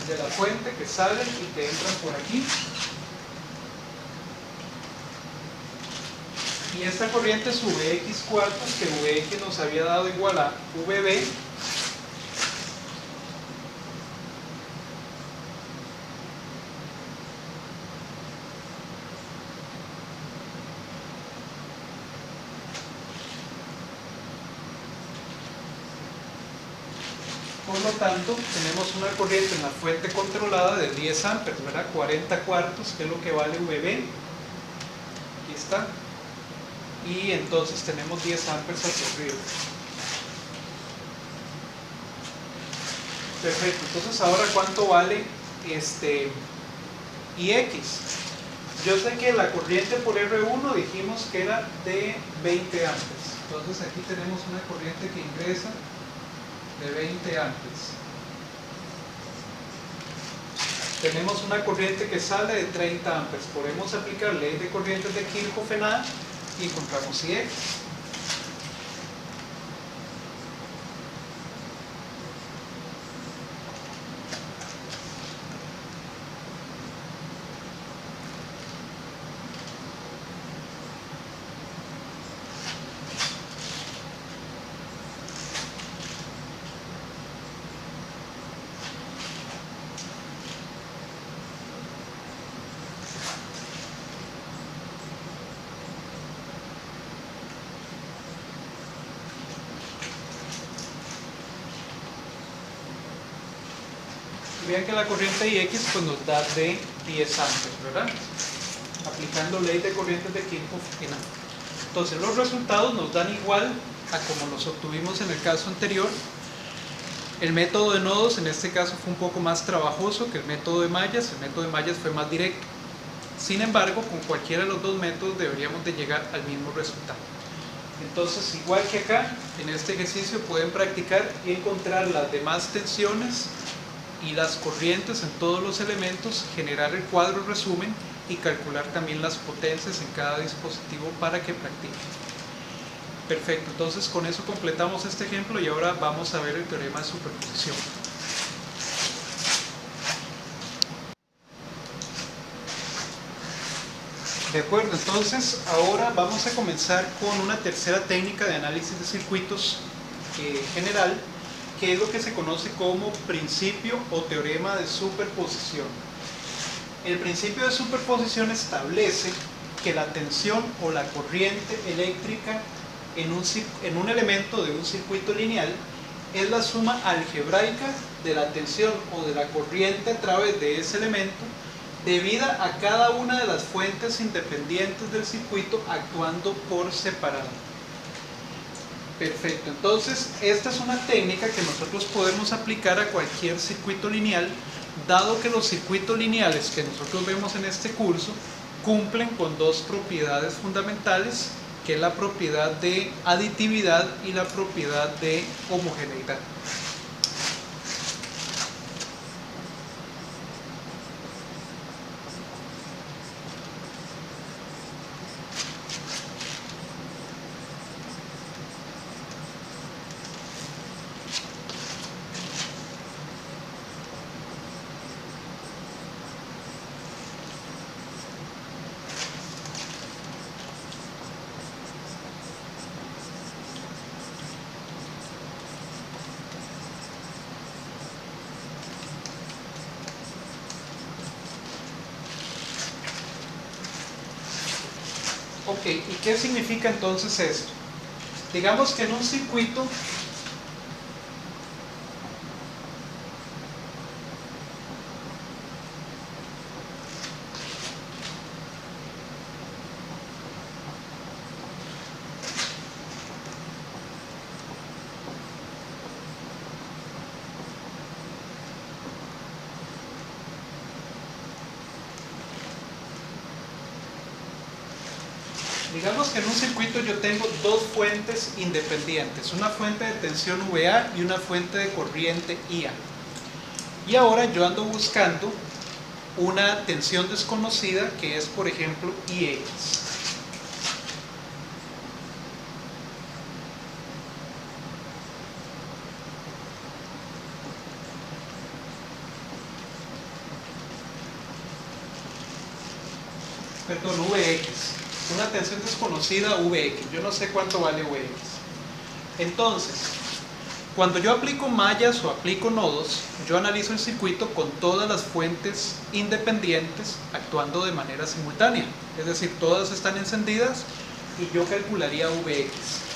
de la fuente que salen y que entran por aquí. Y esta corriente es Vx cuartos, que Vx nos había dado igual a Vb Por lo tanto, tenemos una corriente en la fuente controlada de 10 amperes, ¿verdad? 40 cuartos, que es lo que vale Vb. Aquí está. Y entonces tenemos 10 amperes hacia arriba. Perfecto. Entonces, ahora, ¿cuánto vale Ix? Yo sé que la corriente por R1 dijimos que era de 20 amperes. Entonces, aquí tenemos una corriente que ingresa de 20 amperes. Tenemos una corriente que sale de 30 amperes. Podemos aplicar ley de corrientes de Kirchhoff en A y encontramos Ix. Vean que la corriente Ix pues nos da de 10 amperes, ¿verdad? Aplicando ley de corrientes de Kirchhoff en A. Entonces los resultados nos dan igual a como los obtuvimos en el caso anterior. El método de nodos en este caso fue un poco más trabajoso que el método de mallas. El método de mallas fue más directo. Sin embargo, con cualquiera de los dos métodos deberíamos de llegar al mismo resultado. Entonces, igual que acá, en este ejercicio pueden practicar y encontrar las demás tensiones y las corrientes en todos los elementos, generar el cuadro resumen y calcular también las potencias en cada dispositivo para que practiquen. Perfecto, entonces con eso completamos este ejemplo y ahora vamos a ver el teorema de superposición. De acuerdo, entonces ahora vamos a comenzar con una tercera técnica de análisis de circuitos general, que es lo que se conoce como principio o teorema de superposición. El principio de superposición establece que la tensión o la corriente eléctrica en un elemento de un circuito lineal es la suma algebraica de la tensión o de la corriente a través de ese elemento debida a cada una de las fuentes independientes del circuito actuando por separado. Perfecto, entonces esta es una técnica que nosotros podemos aplicar a cualquier circuito lineal, dado que los circuitos lineales que nosotros vemos en este curso cumplen con dos propiedades fundamentales, que es la propiedad de aditividad y la propiedad de homogeneidad. Ok, ¿y qué significa entonces esto? Digamos que en un circuito Digamos que en un circuito yo tengo dos fuentes independientes, una fuente de tensión VA y una fuente de corriente IA. Y ahora yo ando buscando una tensión desconocida que es, por ejemplo, IX. Perdón, VX. Una tensión desconocida VX. Yo no sé cuánto vale VX. Entonces, cuando yo aplico mallas o aplico nodos, yo analizo el circuito con todas las fuentes independientes actuando de manera simultánea. Es decir, todas están encendidas y yo calcularía VX.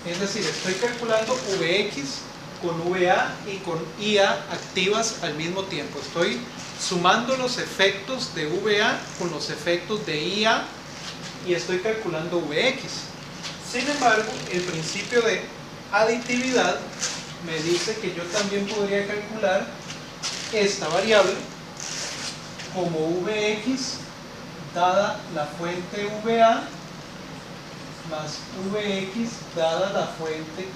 Es decir, estoy calculando VX con VA y con IA activas al mismo tiempo. Estoy sumando los efectos de VA con los efectos de IA y estoy calculando VX. Sin embargo, el principio de aditividad me dice que yo también podría calcular esta variable como VX dada la fuente VA más VX dada la fuente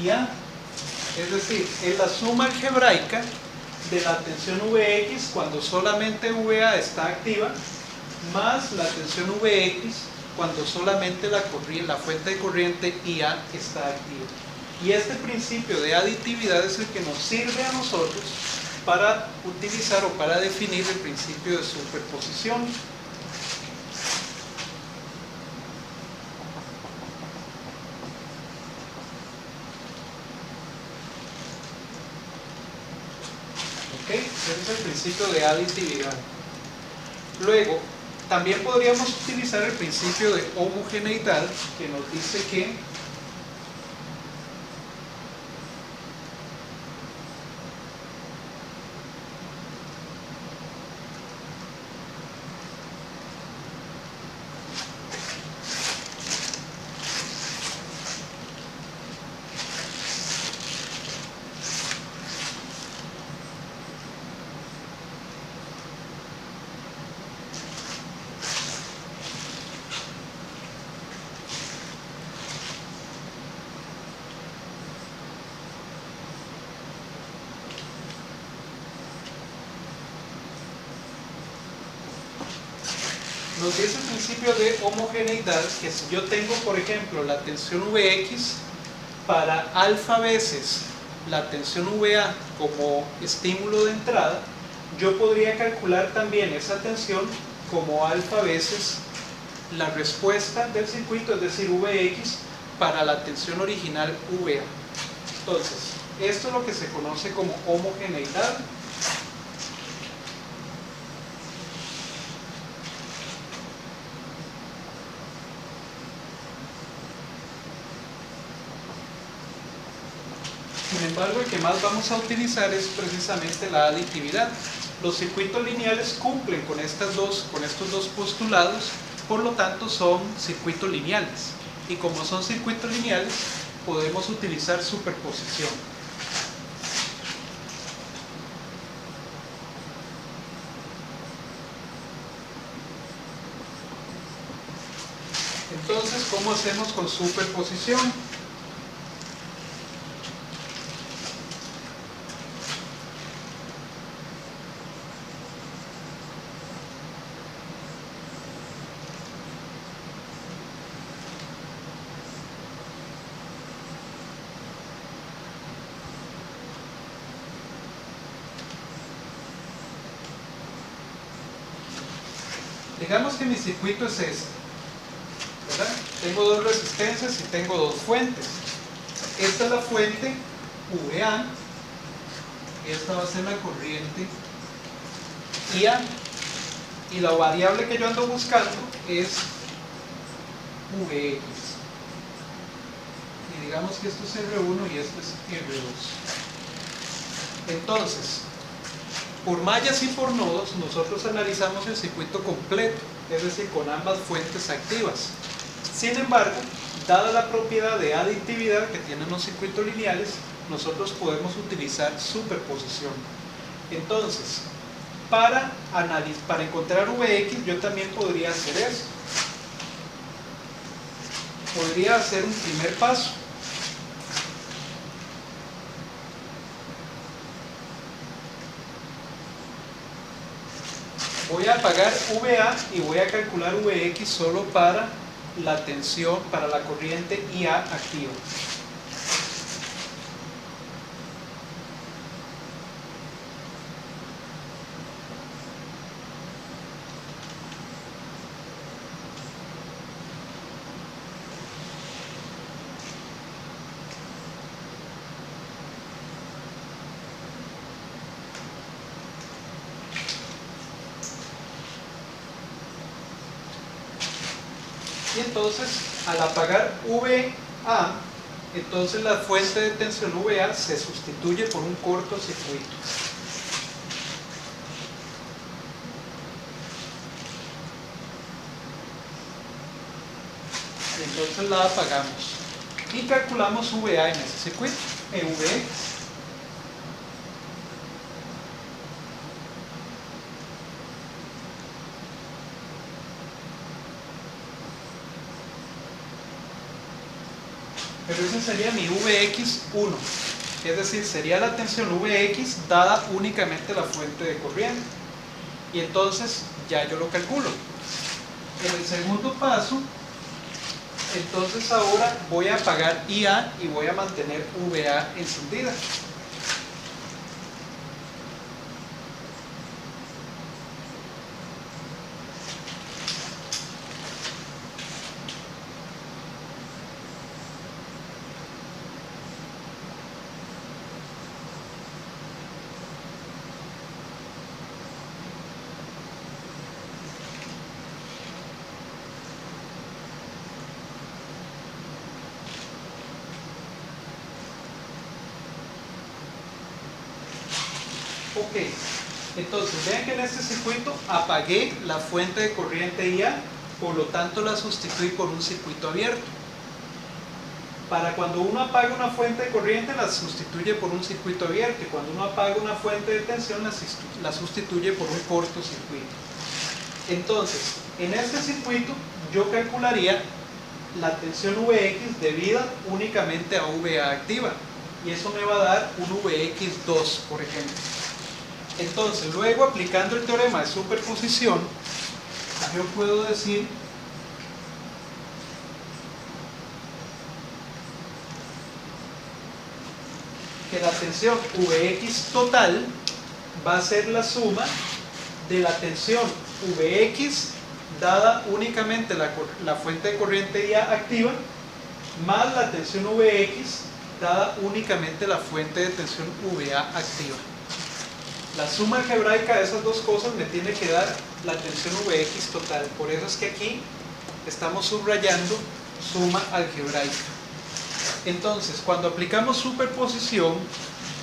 IA. Es decir, es la suma algebraica de la tensión VX cuando solamente VA está activa más la tensión VX cuando solamente la fuente de corriente IA está activa. Y este principio de aditividad es el que nos sirve a nosotros para utilizar o para definir el principio de superposición. Ese es el principio de aditividad. Luego, también podríamos utilizar el principio de homogeneidad, que nos dice que nos dice el principio de homogeneidad que si yo tengo, por ejemplo, la tensión Vx para alfa veces la tensión VA como estímulo de entrada, yo podría calcular también esa tensión como alfa veces la respuesta del circuito, es decir, Vx para la tensión original VA. Entonces, esto es lo que se conoce como homogeneidad. Sin embargo, el que más vamos a utilizar es precisamente la aditividad. Los circuitos lineales cumplen con estos dos postulados, por lo tanto son circuitos lineales. Y como son circuitos lineales, podemos utilizar superposición. Entonces, ¿cómo hacemos con superposición? Digamos que mi circuito es este, ¿verdad? Tengo dos resistencias y tengo dos fuentes. Esta es la fuente VA, esta va a ser la corriente IA, y la variable que yo ando buscando es VX. Y digamos que esto es R1 y esto es R2. Entonces, Por mallas y por nodos, nosotros analizamos el circuito completo, es decir, con ambas fuentes activas. Sin embargo, dada la propiedad de aditividad que tienen los circuitos lineales, nosotros podemos utilizar superposición. Entonces, para encontrar Vx, yo también podría hacer eso. Podría hacer un primer paso. Voy a apagar VA y voy a calcular Vx solo para la tensión, para la corriente IA activa. Y entonces, al apagar VA, entonces la fuente de tensión VA se sustituye por un cortocircuito. Y entonces la apagamos. Y calculamos VA en ese circuito, Vx. Pero ese sería mi Vx1, es decir, sería la tensión Vx dada únicamente la fuente de corriente. Y entonces ya yo lo calculo. En el segundo paso, entonces ahora voy a apagar IA y voy a mantener VA encendida. Ok, entonces vean que en este circuito apagué la fuente de corriente IA, por lo tanto la sustituí por un circuito abierto. Para cuando uno apaga una fuente de corriente la sustituye por un circuito abierto, y cuando uno apaga una fuente de tensión la sustituye por un cortocircuito. Entonces, en este circuito yo calcularía la tensión Vx debida únicamente a VA activa, y eso me va a dar un Vx2, por ejemplo. Entonces, luego aplicando el teorema de superposición, yo puedo decir que la tensión Vx total va a ser la suma de la tensión Vx dada únicamente la fuente de corriente IA activa más la tensión Vx dada únicamente la fuente de tensión VA activa. La suma algebraica de esas dos cosas me tiene que dar la tensión Vx total. Por eso es que aquí estamos subrayando suma algebraica. Entonces, cuando aplicamos superposición,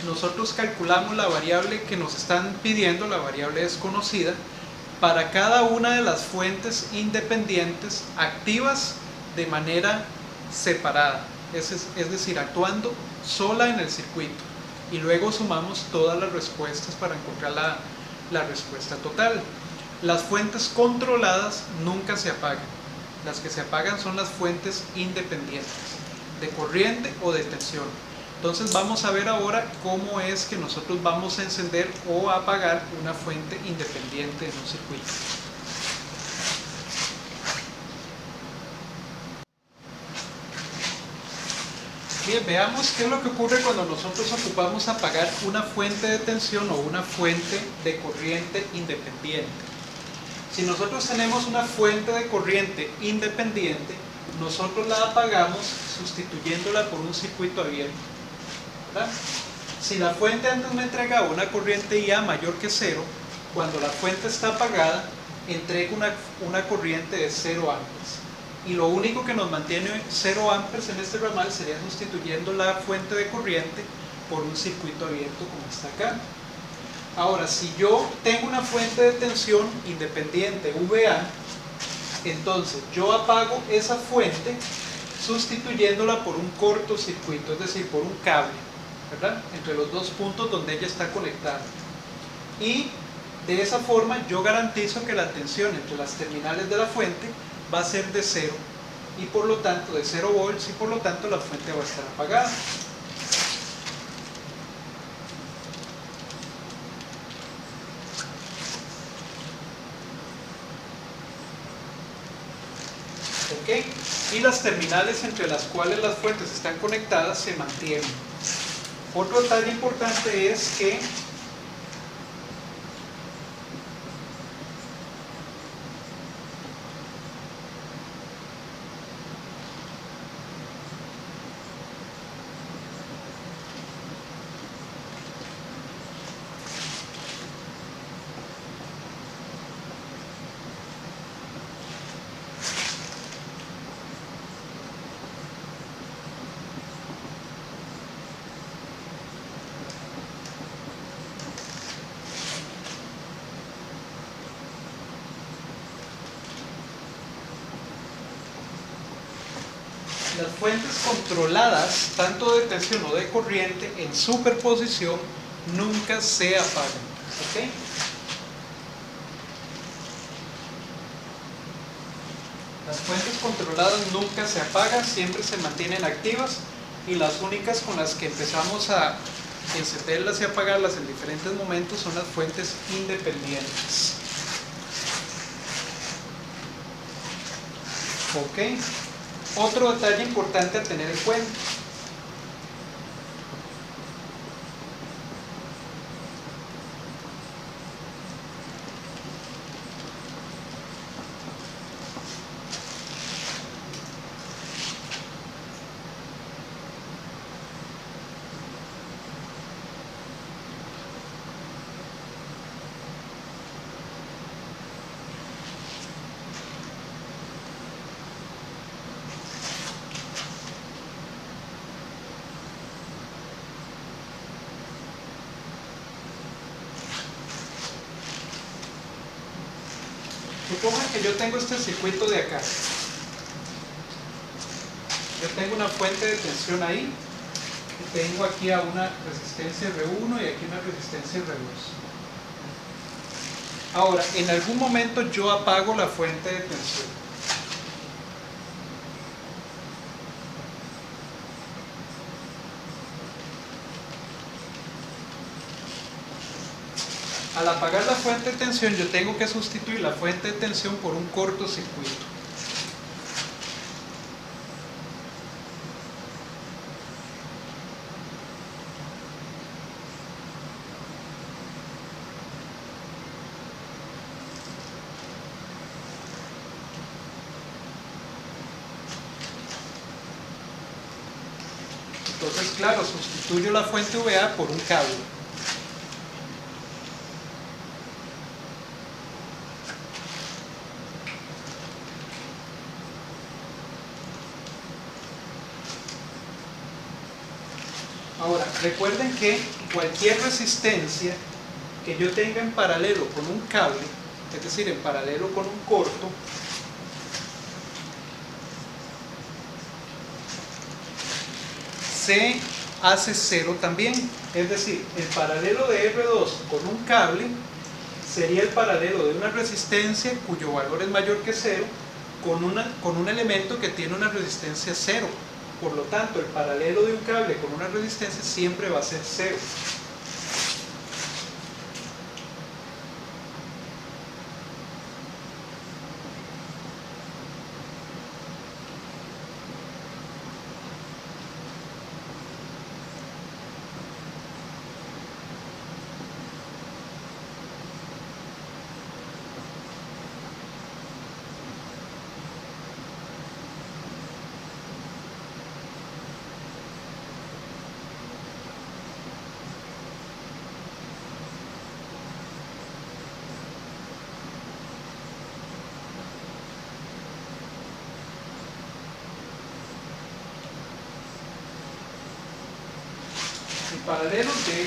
nosotros calculamos la variable que nos están pidiendo, la variable desconocida, para cada una de las fuentes independientes activas de manera separada, es decir, actuando sola en el circuito. Y luego sumamos todas las respuestas para encontrar la respuesta total. Las fuentes controladas nunca se apagan. Las que se apagan son las fuentes independientes, de corriente o de tensión. Entonces vamos a ver ahora cómo es que nosotros vamos a encender o a apagar una fuente independiente en un circuito. Bien, veamos qué es lo que ocurre cuando nosotros ocupamos apagar una fuente de tensión o una fuente de corriente independiente. Si nosotros tenemos una fuente de corriente independiente, nosotros la apagamos sustituyéndola por un circuito abierto, ¿verdad? Si la fuente antes me entregaba una corriente IA mayor que 0, cuando la fuente está apagada, entrega una corriente de 0 amperes. Y lo único que nos mantiene 0 amperes en este ramal sería sustituyendo la fuente de corriente por un circuito abierto como está acá. Ahora, si yo tengo una fuente de tensión independiente VA, entonces yo apago esa fuente sustituyéndola por un cortocircuito, es decir, por un cable, ¿verdad? Entre los dos puntos donde ella está conectada. Y de esa forma yo garantizo que la tensión entre las terminales de la fuente va a ser de 0 y por lo tanto de 0 volts y por lo tanto la fuente va a estar apagada. ¿Ok? Y las terminales entre las cuales las fuentes están conectadas se mantienen. Otro detalle importante es que las fuentes controladas, tanto de tensión o de corriente, en superposición, nunca se apagan. ¿Ok? Las fuentes controladas nunca se apagan, siempre se mantienen activas y las únicas con las que empezamos a encenderlas y apagarlas en diferentes momentos son las fuentes independientes. ¿Ok? Otro detalle importante a tener en cuenta. Supongan que yo tengo este circuito de acá. Yo tengo una fuente de tensión ahí. Y tengo aquí a una resistencia R1 y aquí una resistencia R2. Ahora, en algún momento yo apago la fuente de tensión. Al apagar la fuente de tensión, yo tengo que sustituir la fuente de tensión por un cortocircuito. Entonces, claro, sustituyo la fuente VA por un cable. Ahora, recuerden que cualquier resistencia que yo tenga en paralelo con un cable, es decir, en paralelo con un corto, se hace 0 también. Es decir, el paralelo de R2 con un cable sería el paralelo de una resistencia cuyo valor es mayor que 0 con un elemento que tiene una resistencia 0. Por lo tanto, el paralelo de un cable con una resistencia siempre va a ser 0. El paralelo de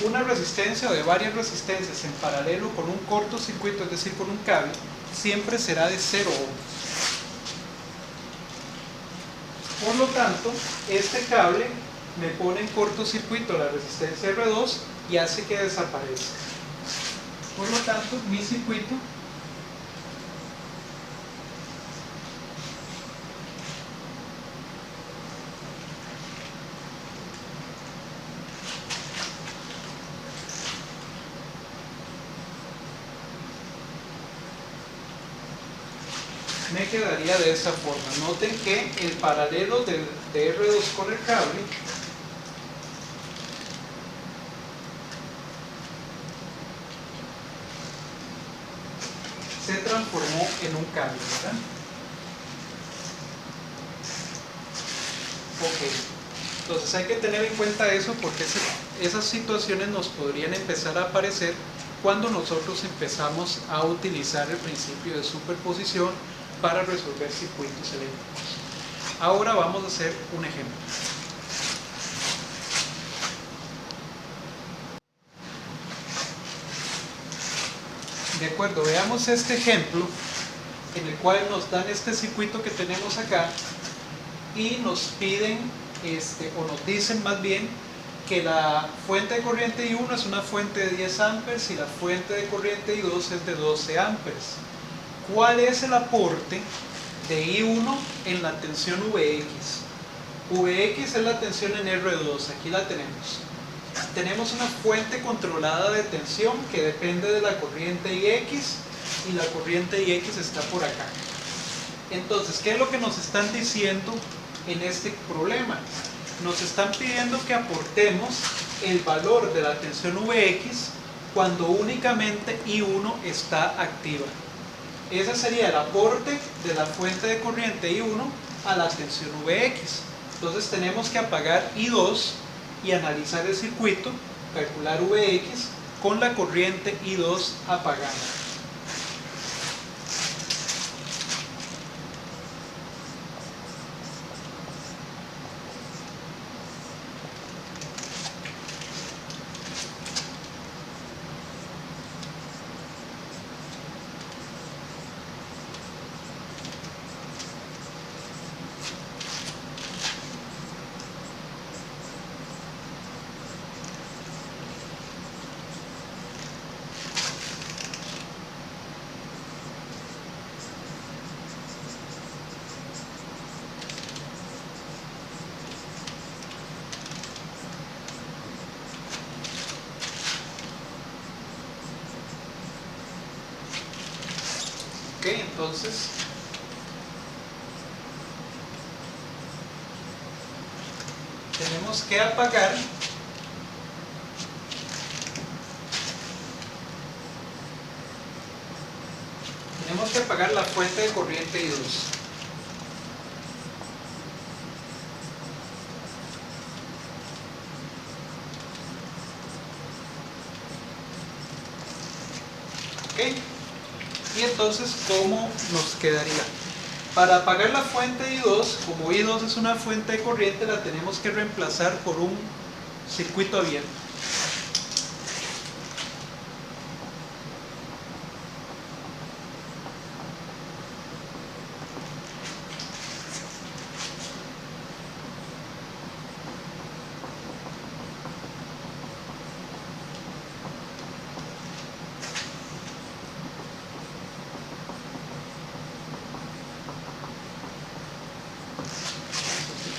una resistencia o de varias resistencias en paralelo con un cortocircuito, es decir, con un cable, siempre será de 0 ohms. Por lo tanto, este cable me pone en cortocircuito la resistencia R2 y hace que desaparezca. Por lo tanto, mi circuito me quedaría de esa forma. Noten que el paralelo de R2 con el cable se transformó en un cable, ¿verdad? Ok, entonces hay que tener en cuenta eso porque esas situaciones nos podrían empezar a aparecer cuando nosotros empezamos a utilizar el principio de superposición para resolver circuitos eléctricos. Ahora vamos a hacer un ejemplo. De acuerdo, veamos este ejemplo en el cual nos dan este circuito que tenemos acá y nos piden, o nos dicen más bien, que la fuente de corriente I1 es una fuente de 10 amperes y la fuente de corriente I2 es de 12 amperes. ¿Cuál es el aporte de I1 en la tensión Vx? Vx es la tensión en R2, aquí la tenemos. Tenemos una fuente controlada de tensión que depende de la corriente Ix y la corriente Ix está por acá. Entonces, ¿qué es lo que nos están diciendo en este problema? Nos están pidiendo que aportemos el valor de la tensión Vx cuando únicamente I1 está activa. Ese sería el aporte de la fuente de corriente I1 a la tensión Vx. Entonces tenemos que apagar I2 y analizar el circuito, calcular Vx con la corriente I2 apagada. Ok, entonces tenemos que apagar la fuente de corriente I2. Ok, y entonces ¿cómo nos quedaría? Para apagar la fuente de I2, como I2 es una fuente de corriente, la tenemos que reemplazar por un circuito abierto.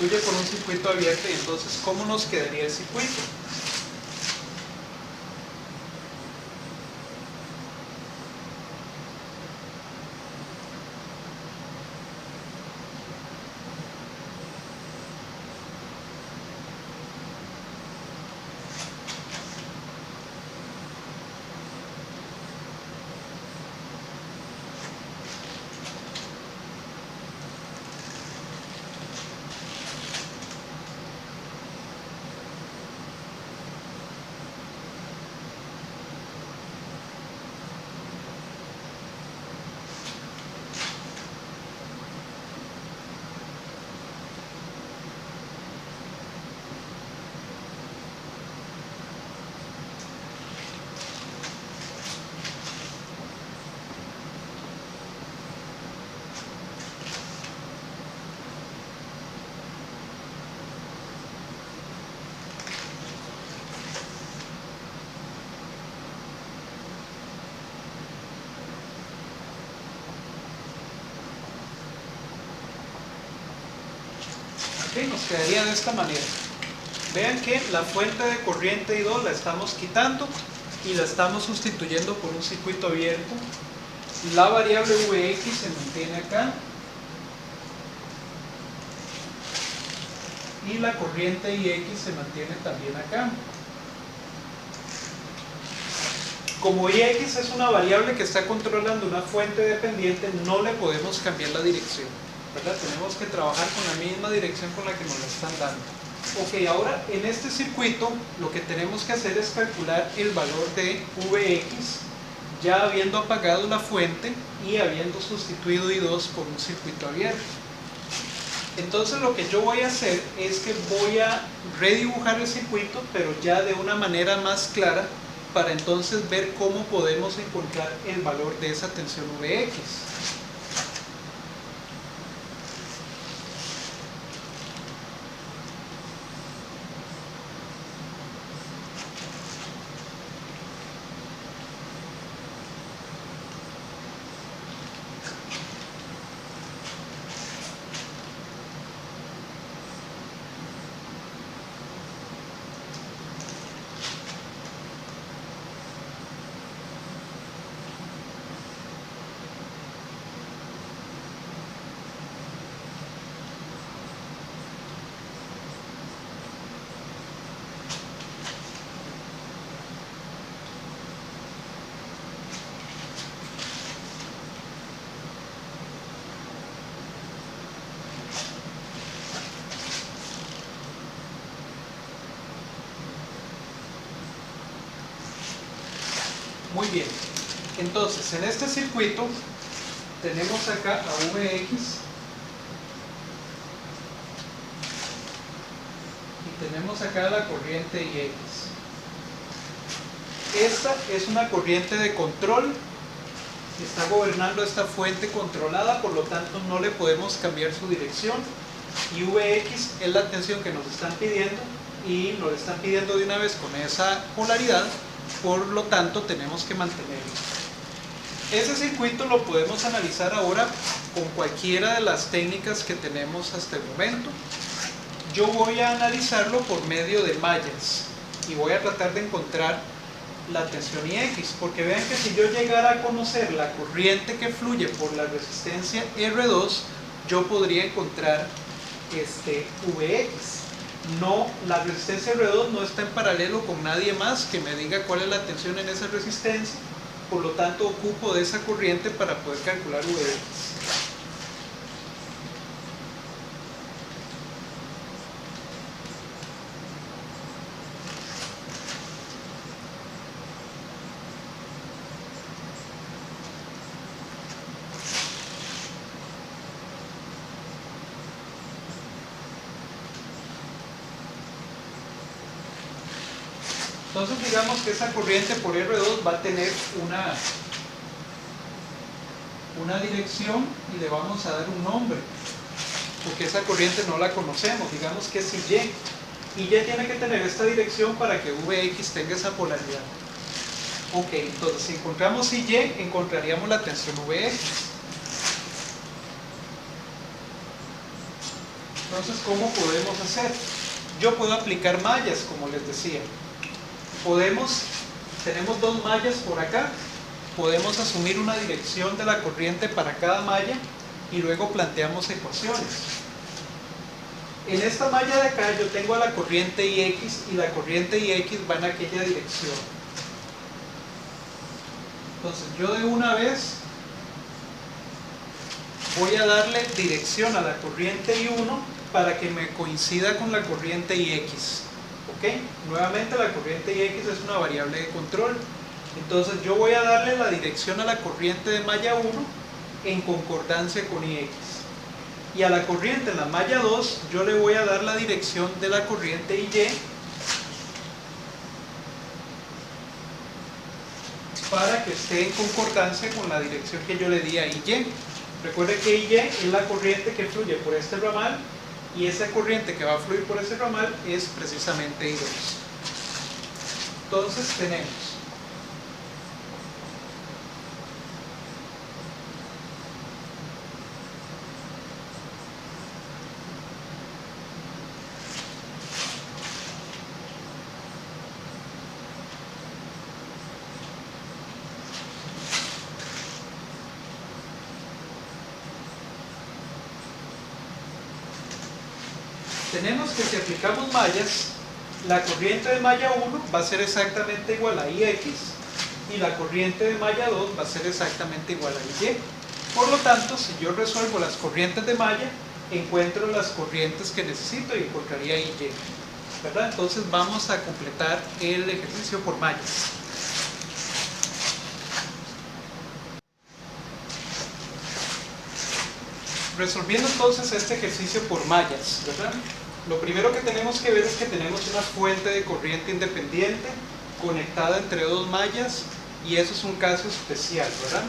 Sustituye por un circuito abierto y entonces ¿cómo nos quedaría el circuito? ¿Ok? Nos quedaría de esta manera. Vean que la fuente de corriente I2 la estamos quitando y la estamos sustituyendo por un circuito abierto. La variable Vx se mantiene acá y la corriente Ix se mantiene también acá. Como Ix es una variable que está controlando una fuente dependiente, no le podemos cambiar la dirección, ¿verdad? Tenemos que trabajar con la misma dirección con la que nos la están dando. Ok, ahora en este circuito lo que tenemos que hacer es calcular el valor de Vx, ya habiendo apagado la fuente y habiendo sustituido I2 por un circuito abierto. Entonces lo que yo voy a hacer es que voy a redibujar el circuito, pero ya de una manera más clara, para entonces ver cómo podemos encontrar el valor de esa tensión Vx. Muy bien, entonces en este circuito tenemos acá a Vx y tenemos acá la corriente Ix. Esta es una corriente de control, está gobernando esta fuente controlada, por lo tanto no le podemos cambiar su dirección, y Vx es la tensión que nos están pidiendo y nos están pidiendo de una vez con esa polaridad. Por lo tanto tenemos que mantenerlo. Ese circuito lo podemos analizar ahora con cualquiera de las técnicas que tenemos hasta el momento. Yo voy a analizarlo por medio de mallas y voy a tratar de encontrar la tensión Ix, porque vean que si yo llegara a conocer la corriente que fluye por la resistencia R2, yo podría encontrar Vx. No, la resistencia R2 no está en paralelo con nadie más que me diga cuál es la tensión en esa resistencia, por lo tanto ocupo de esa corriente para poder calcular Vx. Entonces digamos que esa corriente por R2 va a tener una dirección y le vamos a dar un nombre, porque esa corriente no la conocemos, digamos que es Y. Y Y tiene que tener esta dirección para que Vx tenga esa polaridad. Ok, entonces si encontramos Y, encontraríamos la tensión Vx. Entonces, ¿cómo podemos hacer? Yo puedo aplicar mallas, como les decía. Tenemos dos mallas por acá, podemos asumir una dirección de la corriente para cada malla y luego planteamos ecuaciones. En esta malla de acá yo tengo a la corriente Ix y la corriente Ix va en aquella dirección. Entonces yo de una vez voy a darle dirección a la corriente I1 para que me coincida con la corriente Ix. ¿Ok? Nuevamente la corriente Ix es una variable de control. Entonces yo voy a darle la dirección a la corriente de malla 1 en concordancia con Ix. Y a la corriente en la malla 2 yo le voy a dar la dirección de la corriente Y para que esté en concordancia con la dirección que yo le di a Y. Recuerde que Y es la corriente que fluye por este ramal y esa corriente que va a fluir por ese ramal es precisamente I2. Entonces tenemos tenemos que si aplicamos mallas, la corriente de malla 1 va a ser exactamente igual a IX y la corriente de malla 2 va a ser exactamente igual a IY. Por lo tanto, si yo resuelvo las corrientes de malla, encuentro las corrientes que necesito y encontraría IY, ¿verdad? Entonces vamos a completar el ejercicio por mallas. Resolviendo entonces este ejercicio por mallas, ¿verdad? Lo primero que tenemos que ver es que tenemos una fuente de corriente independiente conectada entre dos mallas y eso es un caso especial, ¿verdad?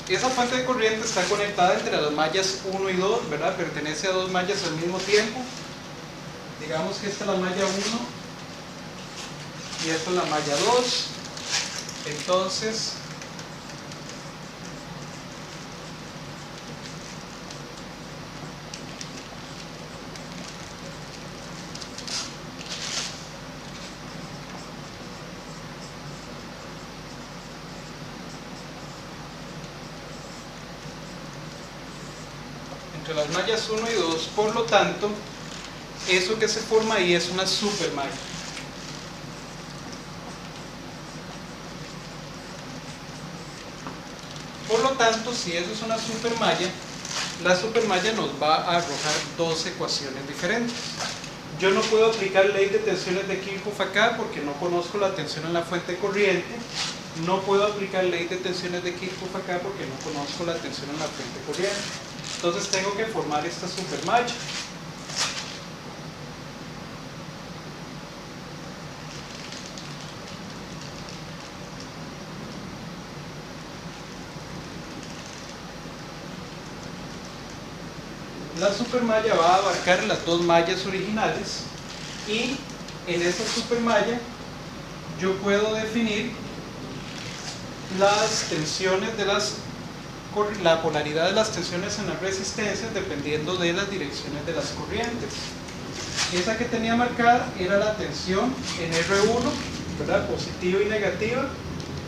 Esa fuente de corriente está conectada entre las mallas 1 y 2, ¿verdad? Pertenece a dos mallas al mismo tiempo. Digamos que esta es la malla 1 y esta es la malla 2. Entonces, entre las mallas 1 y 2, por lo tanto, eso que se forma ahí es una supermalla. Por lo tanto, si eso es una supermalla, la supermalla nos va a arrojar dos ecuaciones diferentes. Yo no puedo aplicar ley de tensiones de Kirchhoff acá porque no conozco la tensión en la fuente de corriente. No puedo aplicar ley de tensiones de Kirchhoff acá porque no conozco la tensión en la fuente de corriente. Entonces tengo que formar esta supermalla. La supermalla va a abarcar las dos mallas originales y en esa supermalla yo puedo definir las tensiones de la polaridad de las tensiones en las resistencias dependiendo de las direcciones de las corrientes. Esa que tenía marcada era la tensión en R1, ¿verdad? Positiva y negativa,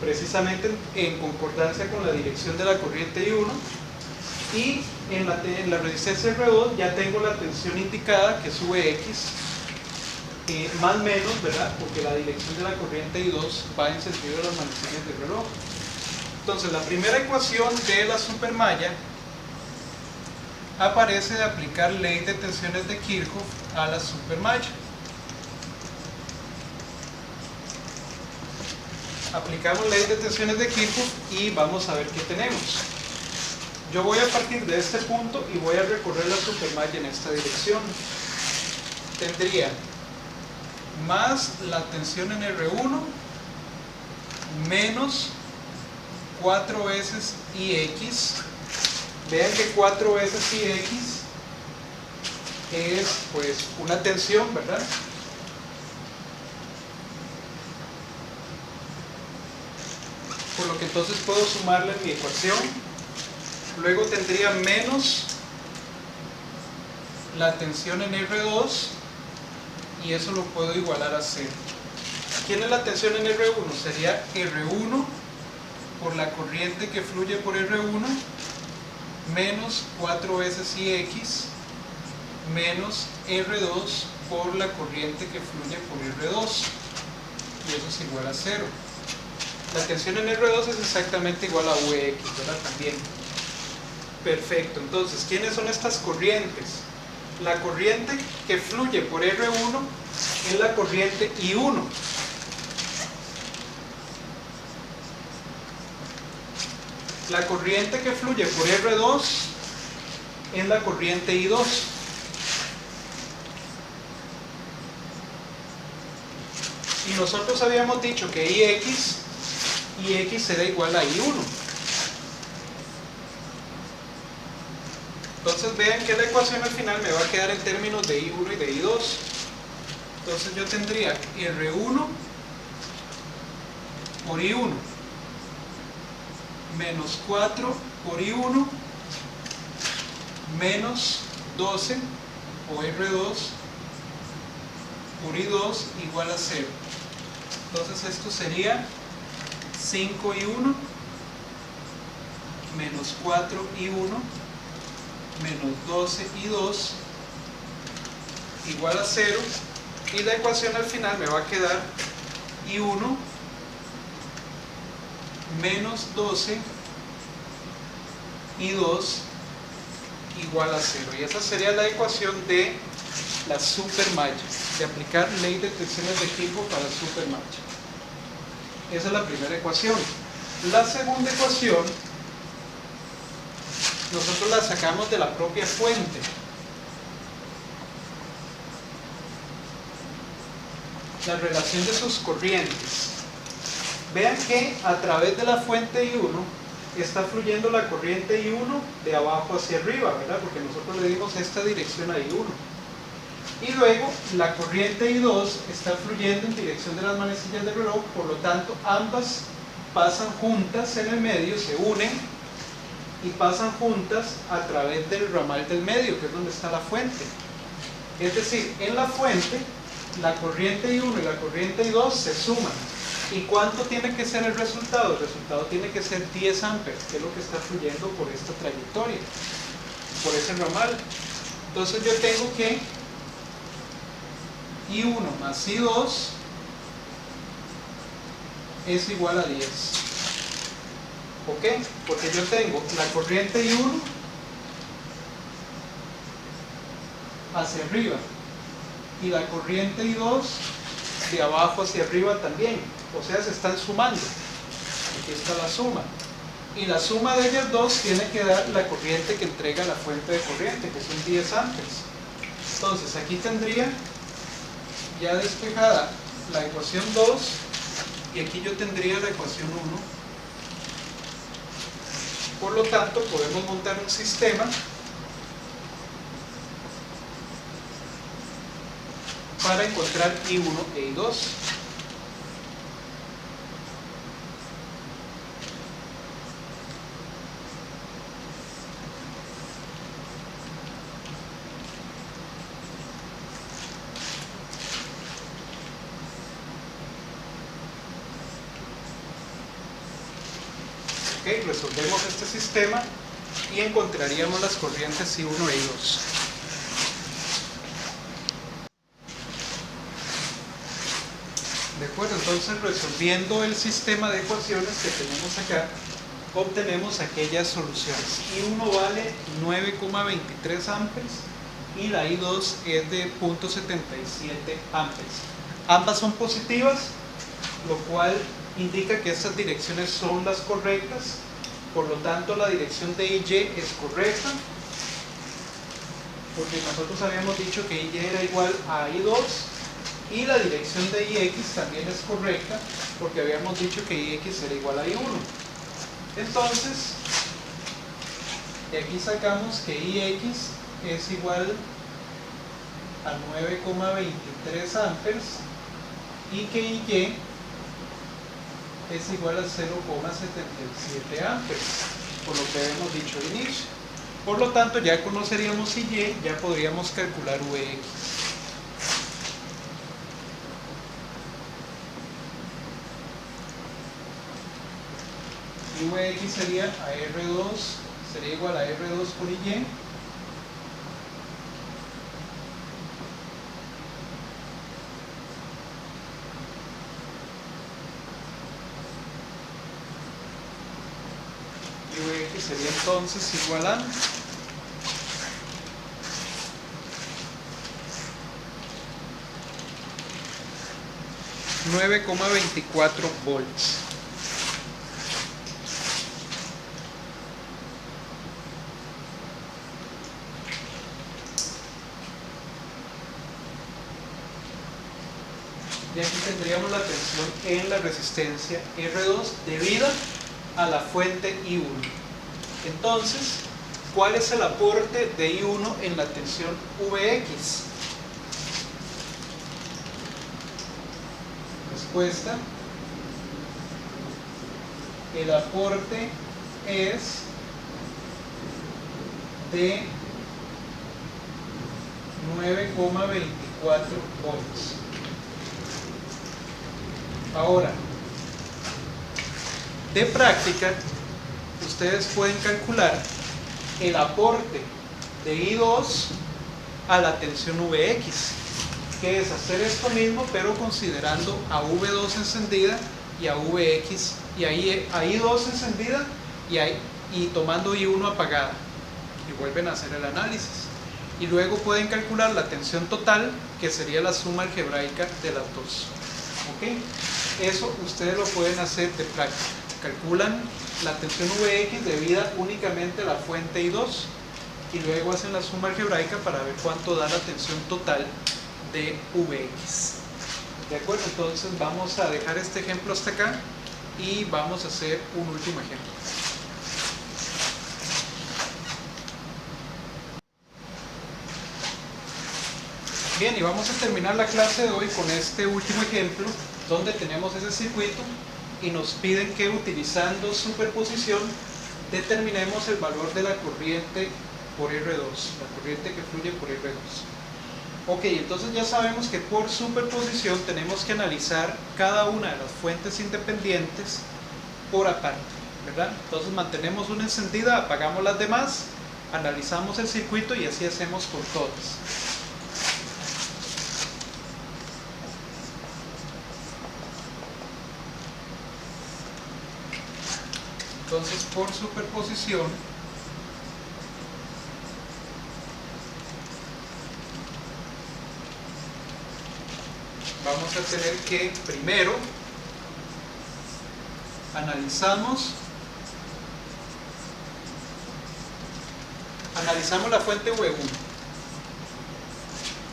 precisamente en concordancia con la dirección de la corriente I1. Y en la resistencia R2 ya tengo la tensión indicada, que es Vx, más o menos, ¿verdad? Porque la dirección de la corriente I2 va en sentido de las manecillas del reloj. Entonces, la primera ecuación de la supermalla aparece de aplicar ley de tensiones de Kirchhoff a la supermalla. Aplicamos ley de tensiones de Kirchhoff y vamos a ver qué tenemos. Yo voy a partir de este punto y voy a recorrer la supermalla en esta dirección. Tendría más la tensión en R1 menos 4 veces IX. Vean que 4 veces IX es pues una tensión, ¿verdad? Por lo que entonces puedo sumarle mi ecuación. Luego tendría menos la tensión en R2 y eso lo puedo igualar a 0. ¿Quién es la tensión en R1? Sería R1 por la corriente que fluye por R1 menos 4 veces IX menos R2 por la corriente que fluye por R2 y eso es igual a 0. La tensión en R2 es exactamente igual a Vx, ¿verdad? También. Perfecto, entonces, ¿quiénes son estas corrientes? La corriente que fluye por R1 es la corriente I1. La corriente que fluye por R2 es la corriente I2. Y nosotros habíamos dicho que IX era igual a I1. Entonces vean que la ecuación al final me va a quedar en términos de I1 y de I2. Entonces yo tendría R1 por I1 menos 4 por I1 menos 12 o R2 por I2 igual a 0. Entonces esto sería 5I1 menos 4I1 menos 12I2 igual a 0, y la ecuación al final me va a quedar I1 menos 12I2 igual a 0, y esa sería la ecuación de la supermalla, de aplicar ley de tensiones de equipo para supermalla. Esa es la primera ecuación. La segunda ecuación nosotros la sacamos de la propia fuente. La relación de sus corrientes. Vean que a través de la fuente I1 está fluyendo la corriente I1 de abajo hacia arriba, ¿verdad? Porque nosotros le dimos esta dirección a I1. Y luego la corriente I2 está fluyendo en dirección de las manecillas del reloj, por lo tanto ambas pasan juntas en el medio, se unen y pasan juntas a través del ramal del medio, que es donde está la fuente. Es decir, en la fuente la corriente I1 y la corriente I2 se suman. ¿Y cuánto tiene que ser el resultado? El resultado tiene que ser 10 amperes, que es lo que está fluyendo por esta trayectoria, por ese ramal. Entonces yo tengo que I1 más I2 es igual a 10. ¿Por qué? Porque yo tengo la corriente I1 hacia arriba y la corriente I2 de abajo hacia arriba también, o sea, se están sumando. Aquí está la suma, y la suma de ellas dos tiene que dar la corriente que entrega la fuente de corriente, que son 10 amperes. Entonces aquí tendría ya despejada la ecuación 2, y aquí yo tendría la ecuación 1. Por lo tanto, podemos montar un sistema para encontrar I1 e I2. Ok, resolvemos este sistema y encontraríamos las corrientes I1 e I2. De acuerdo, entonces resolviendo el sistema de ecuaciones que tenemos acá, obtenemos aquellas soluciones. I1 vale 9,23 amperes y la I2 es de 0,77 amperes. Ambas son positivas, lo cual indica que estas direcciones son las correctas. Por lo tanto, la dirección de IY es correcta, porque nosotros habíamos dicho que IY era igual a I2. Y la dirección de IX también es correcta, porque habíamos dicho que IX era igual a I1. Entonces, de aquí sacamos que IX es igual a 9,23 amperes y que IY es igual a 0,77 amperes, por lo que habíamos dicho al inicio. Por lo tanto, ya conoceríamos IY, ya podríamos calcular VX. VX sería a R2, sería igual a R2 por IY VX sería entonces igual a 9,24 volts. Y aquí tendríamos la tensión en la resistencia R2 debida a la fuente I1. Entonces, ¿cuál es el aporte de I1 en la tensión VX? Respuesta: el aporte es de 9,24 volts. Ahora, de práctica, ustedes pueden calcular el aporte de I2 a la tensión Vx, que es hacer esto mismo pero considerando a V2 encendida y a Vx, y a I2 encendida y tomando I1 apagada, y vuelven a hacer el análisis. Y luego pueden calcular la tensión total, que sería la suma algebraica de las dos. ¿Ok? Eso ustedes lo pueden hacer de práctica. Calculan la tensión Vx debida únicamente a la fuente I2 y luego hacen la suma algebraica para ver cuánto da la tensión total de Vx. ¿De acuerdo? Entonces vamos a dejar este ejemplo hasta acá y vamos a hacer un último ejemplo. Bien, y vamos a terminar la clase de hoy con este último ejemplo donde tenemos ese circuito y nos piden que utilizando superposición determinemos el valor de la corriente por R2, la corriente que fluye por R2. Ok, entonces ya sabemos que por superposición tenemos que analizar cada una de las fuentes independientes por aparte, ¿verdad? Entonces mantenemos una encendida, apagamos las demás, analizamos el circuito y así hacemos con todas. Entonces, por superposición, vamos a tener que primero analizamos la fuente V1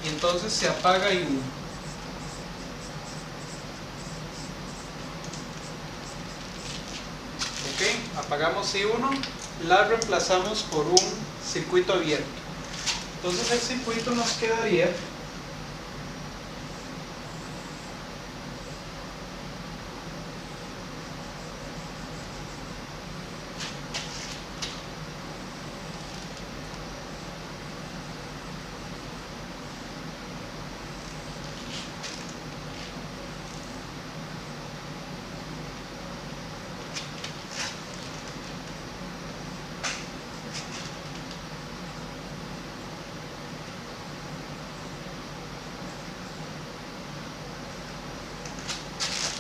y entonces se apaga I1. Ok, apagamos I1, la reemplazamos por un circuito abierto. Entonces el circuito nos quedaría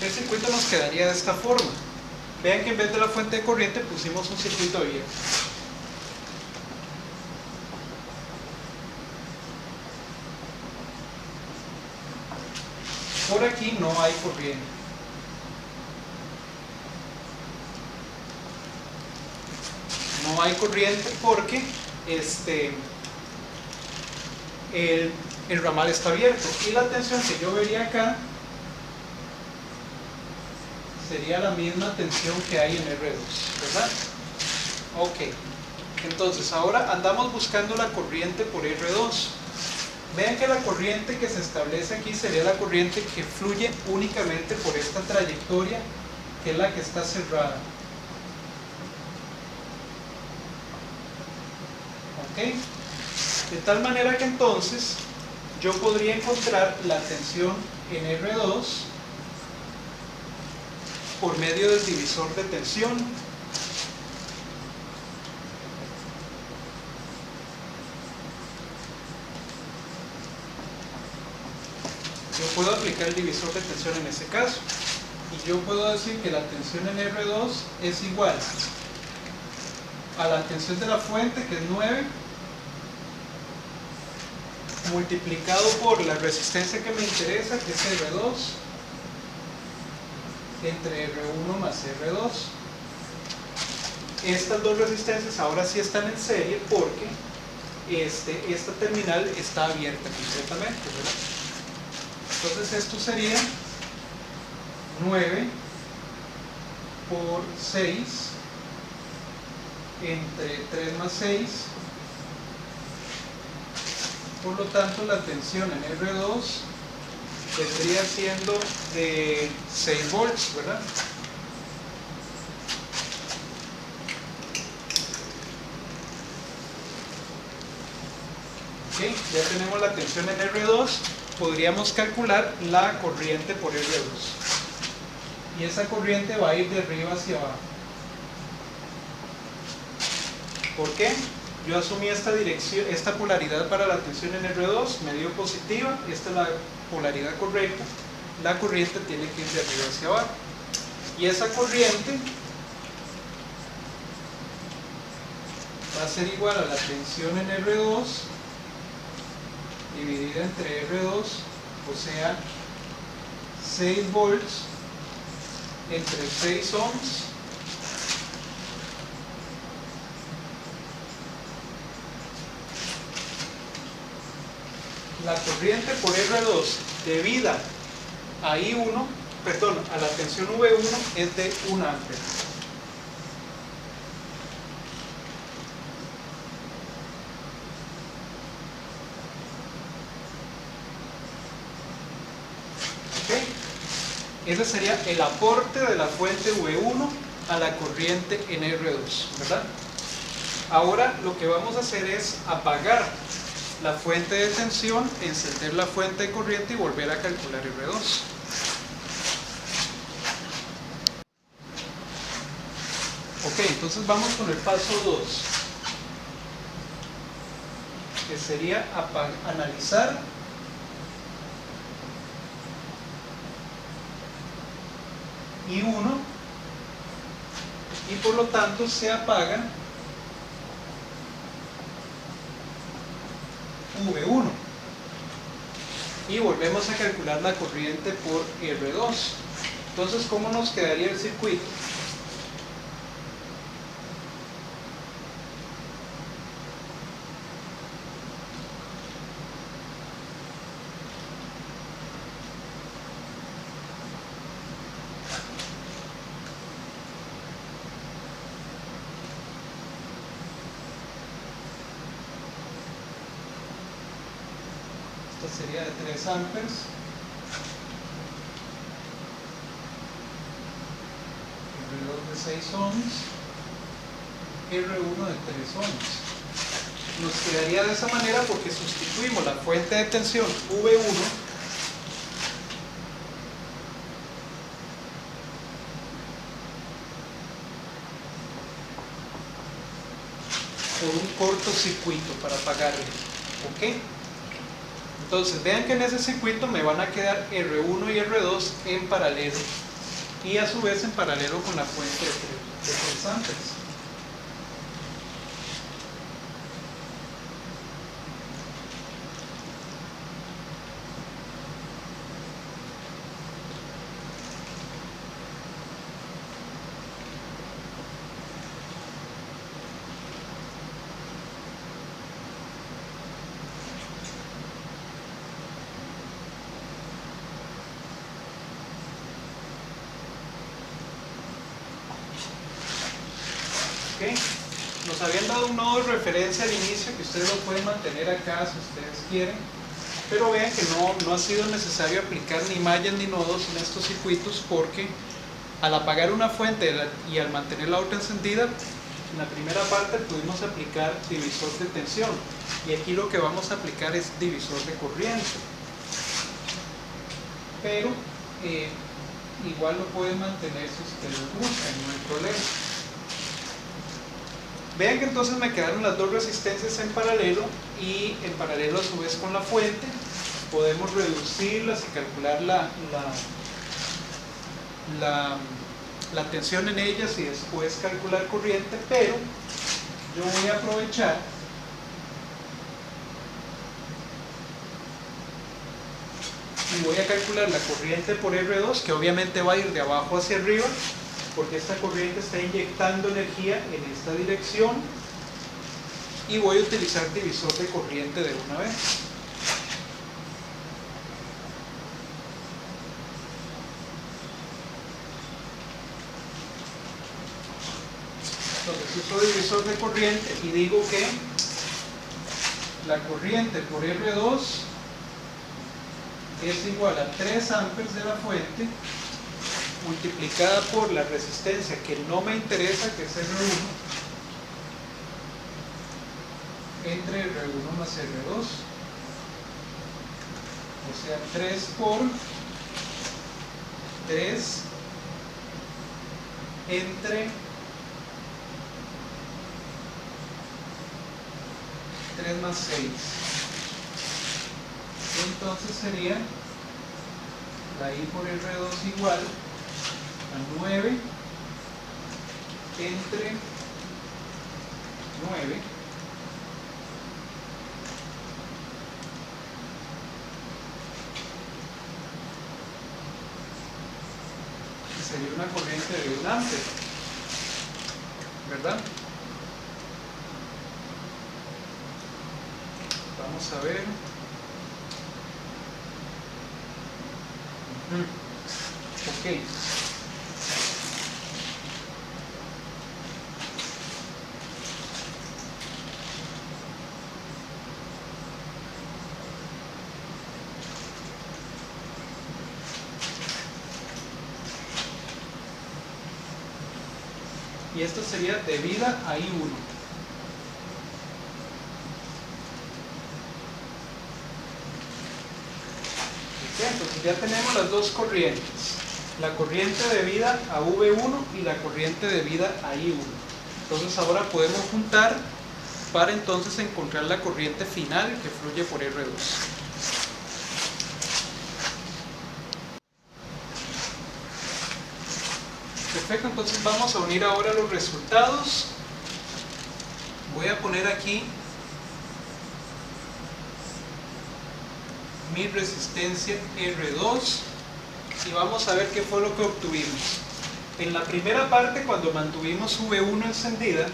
el circuito nos quedaría de esta forma. Vean que en vez de la fuente de corriente pusimos un circuito abierto. Por aquí no hay corriente. No hay corriente porque el ramal está abierto y la tensión que yo vería acá sería la misma tensión que hay en R2, ¿verdad? Ok, entonces ahora andamos buscando la corriente por R2. Vean que la corriente que se establece aquí sería la corriente que fluye únicamente por esta trayectoria, que es la que está cerrada. Ok, de tal manera que entonces yo podría encontrar la tensión en R2 por medio del divisor de tensión. Yo puedo aplicar el divisor de tensión en ese caso y yo puedo decir que la tensión en R2 es igual a la tensión de la fuente, que es 9, multiplicado por la resistencia que me interesa, que es R2, entre R1 más R2. Estas dos resistencias ahora sí están en serie porque esta terminal está abierta completamente, ¿verdad? Entonces esto sería 9 por 6 entre 3 más 6. Por lo tanto la tensión en R2 vendría siendo de 6 volts, ¿verdad? Ok, ya tenemos la tensión en R2, podríamos calcular la corriente por R2. y esa corriente va a ir de arriba hacia abajo. ¿Por qué? Yo asumí esta dirección, esta polaridad para la tensión en R2, me dio positiva, esta es la polaridad correcta, la corriente tiene que ir de arriba hacia abajo. Y esa corriente va a ser igual a la tensión en R2 dividida entre R2, o sea, 6 volts entre 6 ohms la corriente por R2 debida a I1, perdón, a la tensión V1 es de 1 ampere. Ese sería el aporte de la fuente V1 a la corriente en R2, ¿verdad? Ahora lo que vamos a hacer es apagar la fuente de tensión, encender la fuente de corriente y volver a calcular R2. Ok, entonces vamos con el paso 2, que sería analizar I1 y por lo tanto se apaga V1 y volvemos a calcular la corriente por R2. Entonces, ¿cómo nos quedaría el circuito? Sería de 3 amperes R2 de 6 ohms, R1 de 3 ohms. Nos quedaría de esa manera porque sustituimos la fuente de tensión V1 por un cortocircuito para apagarle. ¿Ok? Entonces vean que en ese circuito me van a quedar R1 y R2 en paralelo y a su vez en paralelo con la fuente de 3 amperes. ¿Okay? Nos habían dado un nodo de referencia al inicio que ustedes lo pueden mantener acá si ustedes quieren, pero vean que no ha sido necesario aplicar ni mallas ni nodos en estos circuitos porque al apagar una fuente y al mantener la otra encendida, en la primera parte pudimos aplicar divisor de tensión y aquí lo que vamos a aplicar es divisor de corriente, pero igual lo pueden mantener si ustedes buscan, no hay problema. Vean que entonces me quedaron las dos resistencias en paralelo y en paralelo a su vez con la fuente. Podemos reducirlas y calcular la tensión en ellas y después calcular corriente, pero yo voy a aprovechar y voy a calcular la corriente por R2, que obviamente va a ir de abajo hacia arriba porque esta corriente está inyectando energía en esta dirección y voy a utilizar divisor de corriente de una vez. Entonces uso divisor de corriente y digo que la corriente por R2 es igual a 3 amperes de la fuente multiplicada por la resistencia que no me interesa, que es R1, entre R1 más R2, o sea 3 por 3 entre 3 más 6. Entonces sería la I por R2 igual a 9 entre 9 que sería una corriente de 1 ampere, ¿verdad? Vamos a ver. Ok. Y esto sería debida a I1. Entonces ya tenemos las dos corrientes, la corriente debida a V1 y la corriente debida a I1. Entonces ahora podemos juntar para entonces encontrar la corriente final que fluye por R2. Perfecto, entonces vamos a unir ahora los resultados. Voy a poner aquí mi resistencia R2 y vamos a ver qué fue lo que obtuvimos. En la primera parte, cuando mantuvimos V1 encendida,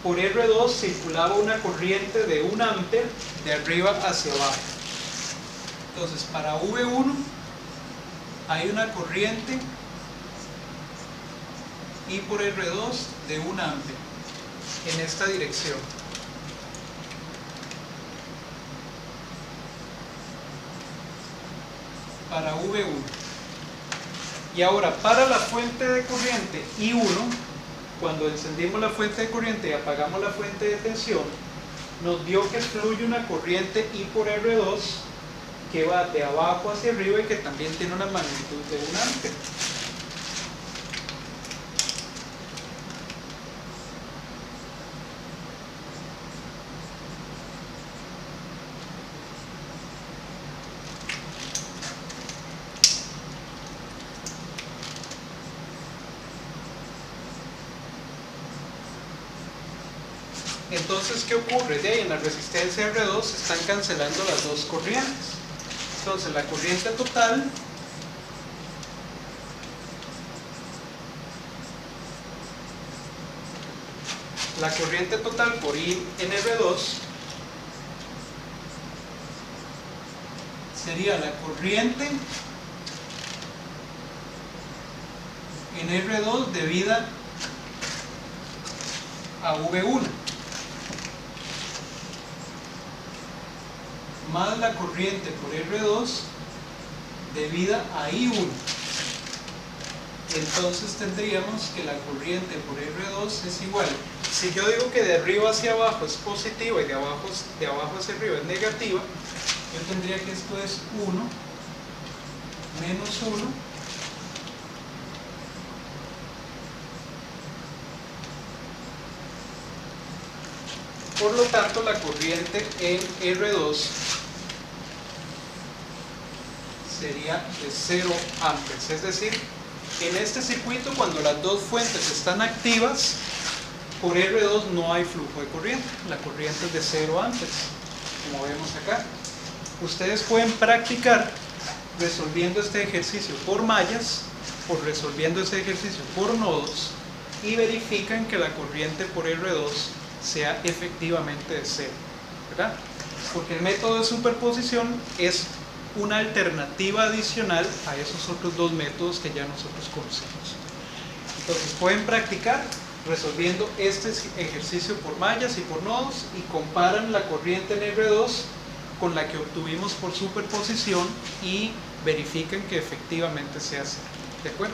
por R2 circulaba una corriente de 1 ampere de arriba hacia abajo. Entonces para V1 hay una corriente I por R2 de 1 ampere en esta dirección. Para V1. Y ahora para la fuente de corriente I1, cuando encendimos la fuente de corriente y apagamos la fuente de tensión, nos dio que fluye una corriente I por R2 que va de abajo hacia arriba y que también tiene una magnitud de 1 ampere. Entonces, ¿qué ocurre? De ahí en la resistencia R2 se están cancelando las dos corrientes. Entonces, la corriente total por I en R2 sería la corriente en R2 debida a V1 más la corriente por R2 debida a I1. Entonces tendríamos que la corriente por R2 es igual. Si yo digo que de arriba hacia abajo es positiva y de abajo hacia arriba es negativa, yo tendría que esto es 1 menos 1 por lo tanto la corriente en R2 sería de 0 amperes, es decir, en este circuito cuando las dos fuentes están activas, por R2 no hay flujo de corriente, la corriente es de 0 amperes, como vemos acá. Ustedes pueden practicar resolviendo este ejercicio por mallas o resolviendo este ejercicio por nodos y verifican que la corriente por R2 sea efectivamente de 0, ¿verdad? Porque el método de superposición es una alternativa adicional a esos otros dos métodos que ya nosotros conocemos. Entonces pueden practicar resolviendo este ejercicio por mallas y por nodos y comparan la corriente en R2 con la que obtuvimos por superposición y verifican que efectivamente sea así. ¿De acuerdo?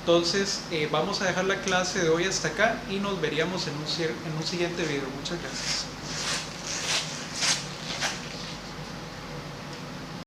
Entonces vamos a dejar la clase de hoy hasta acá y nos veríamos en un siguiente video. Muchas gracias.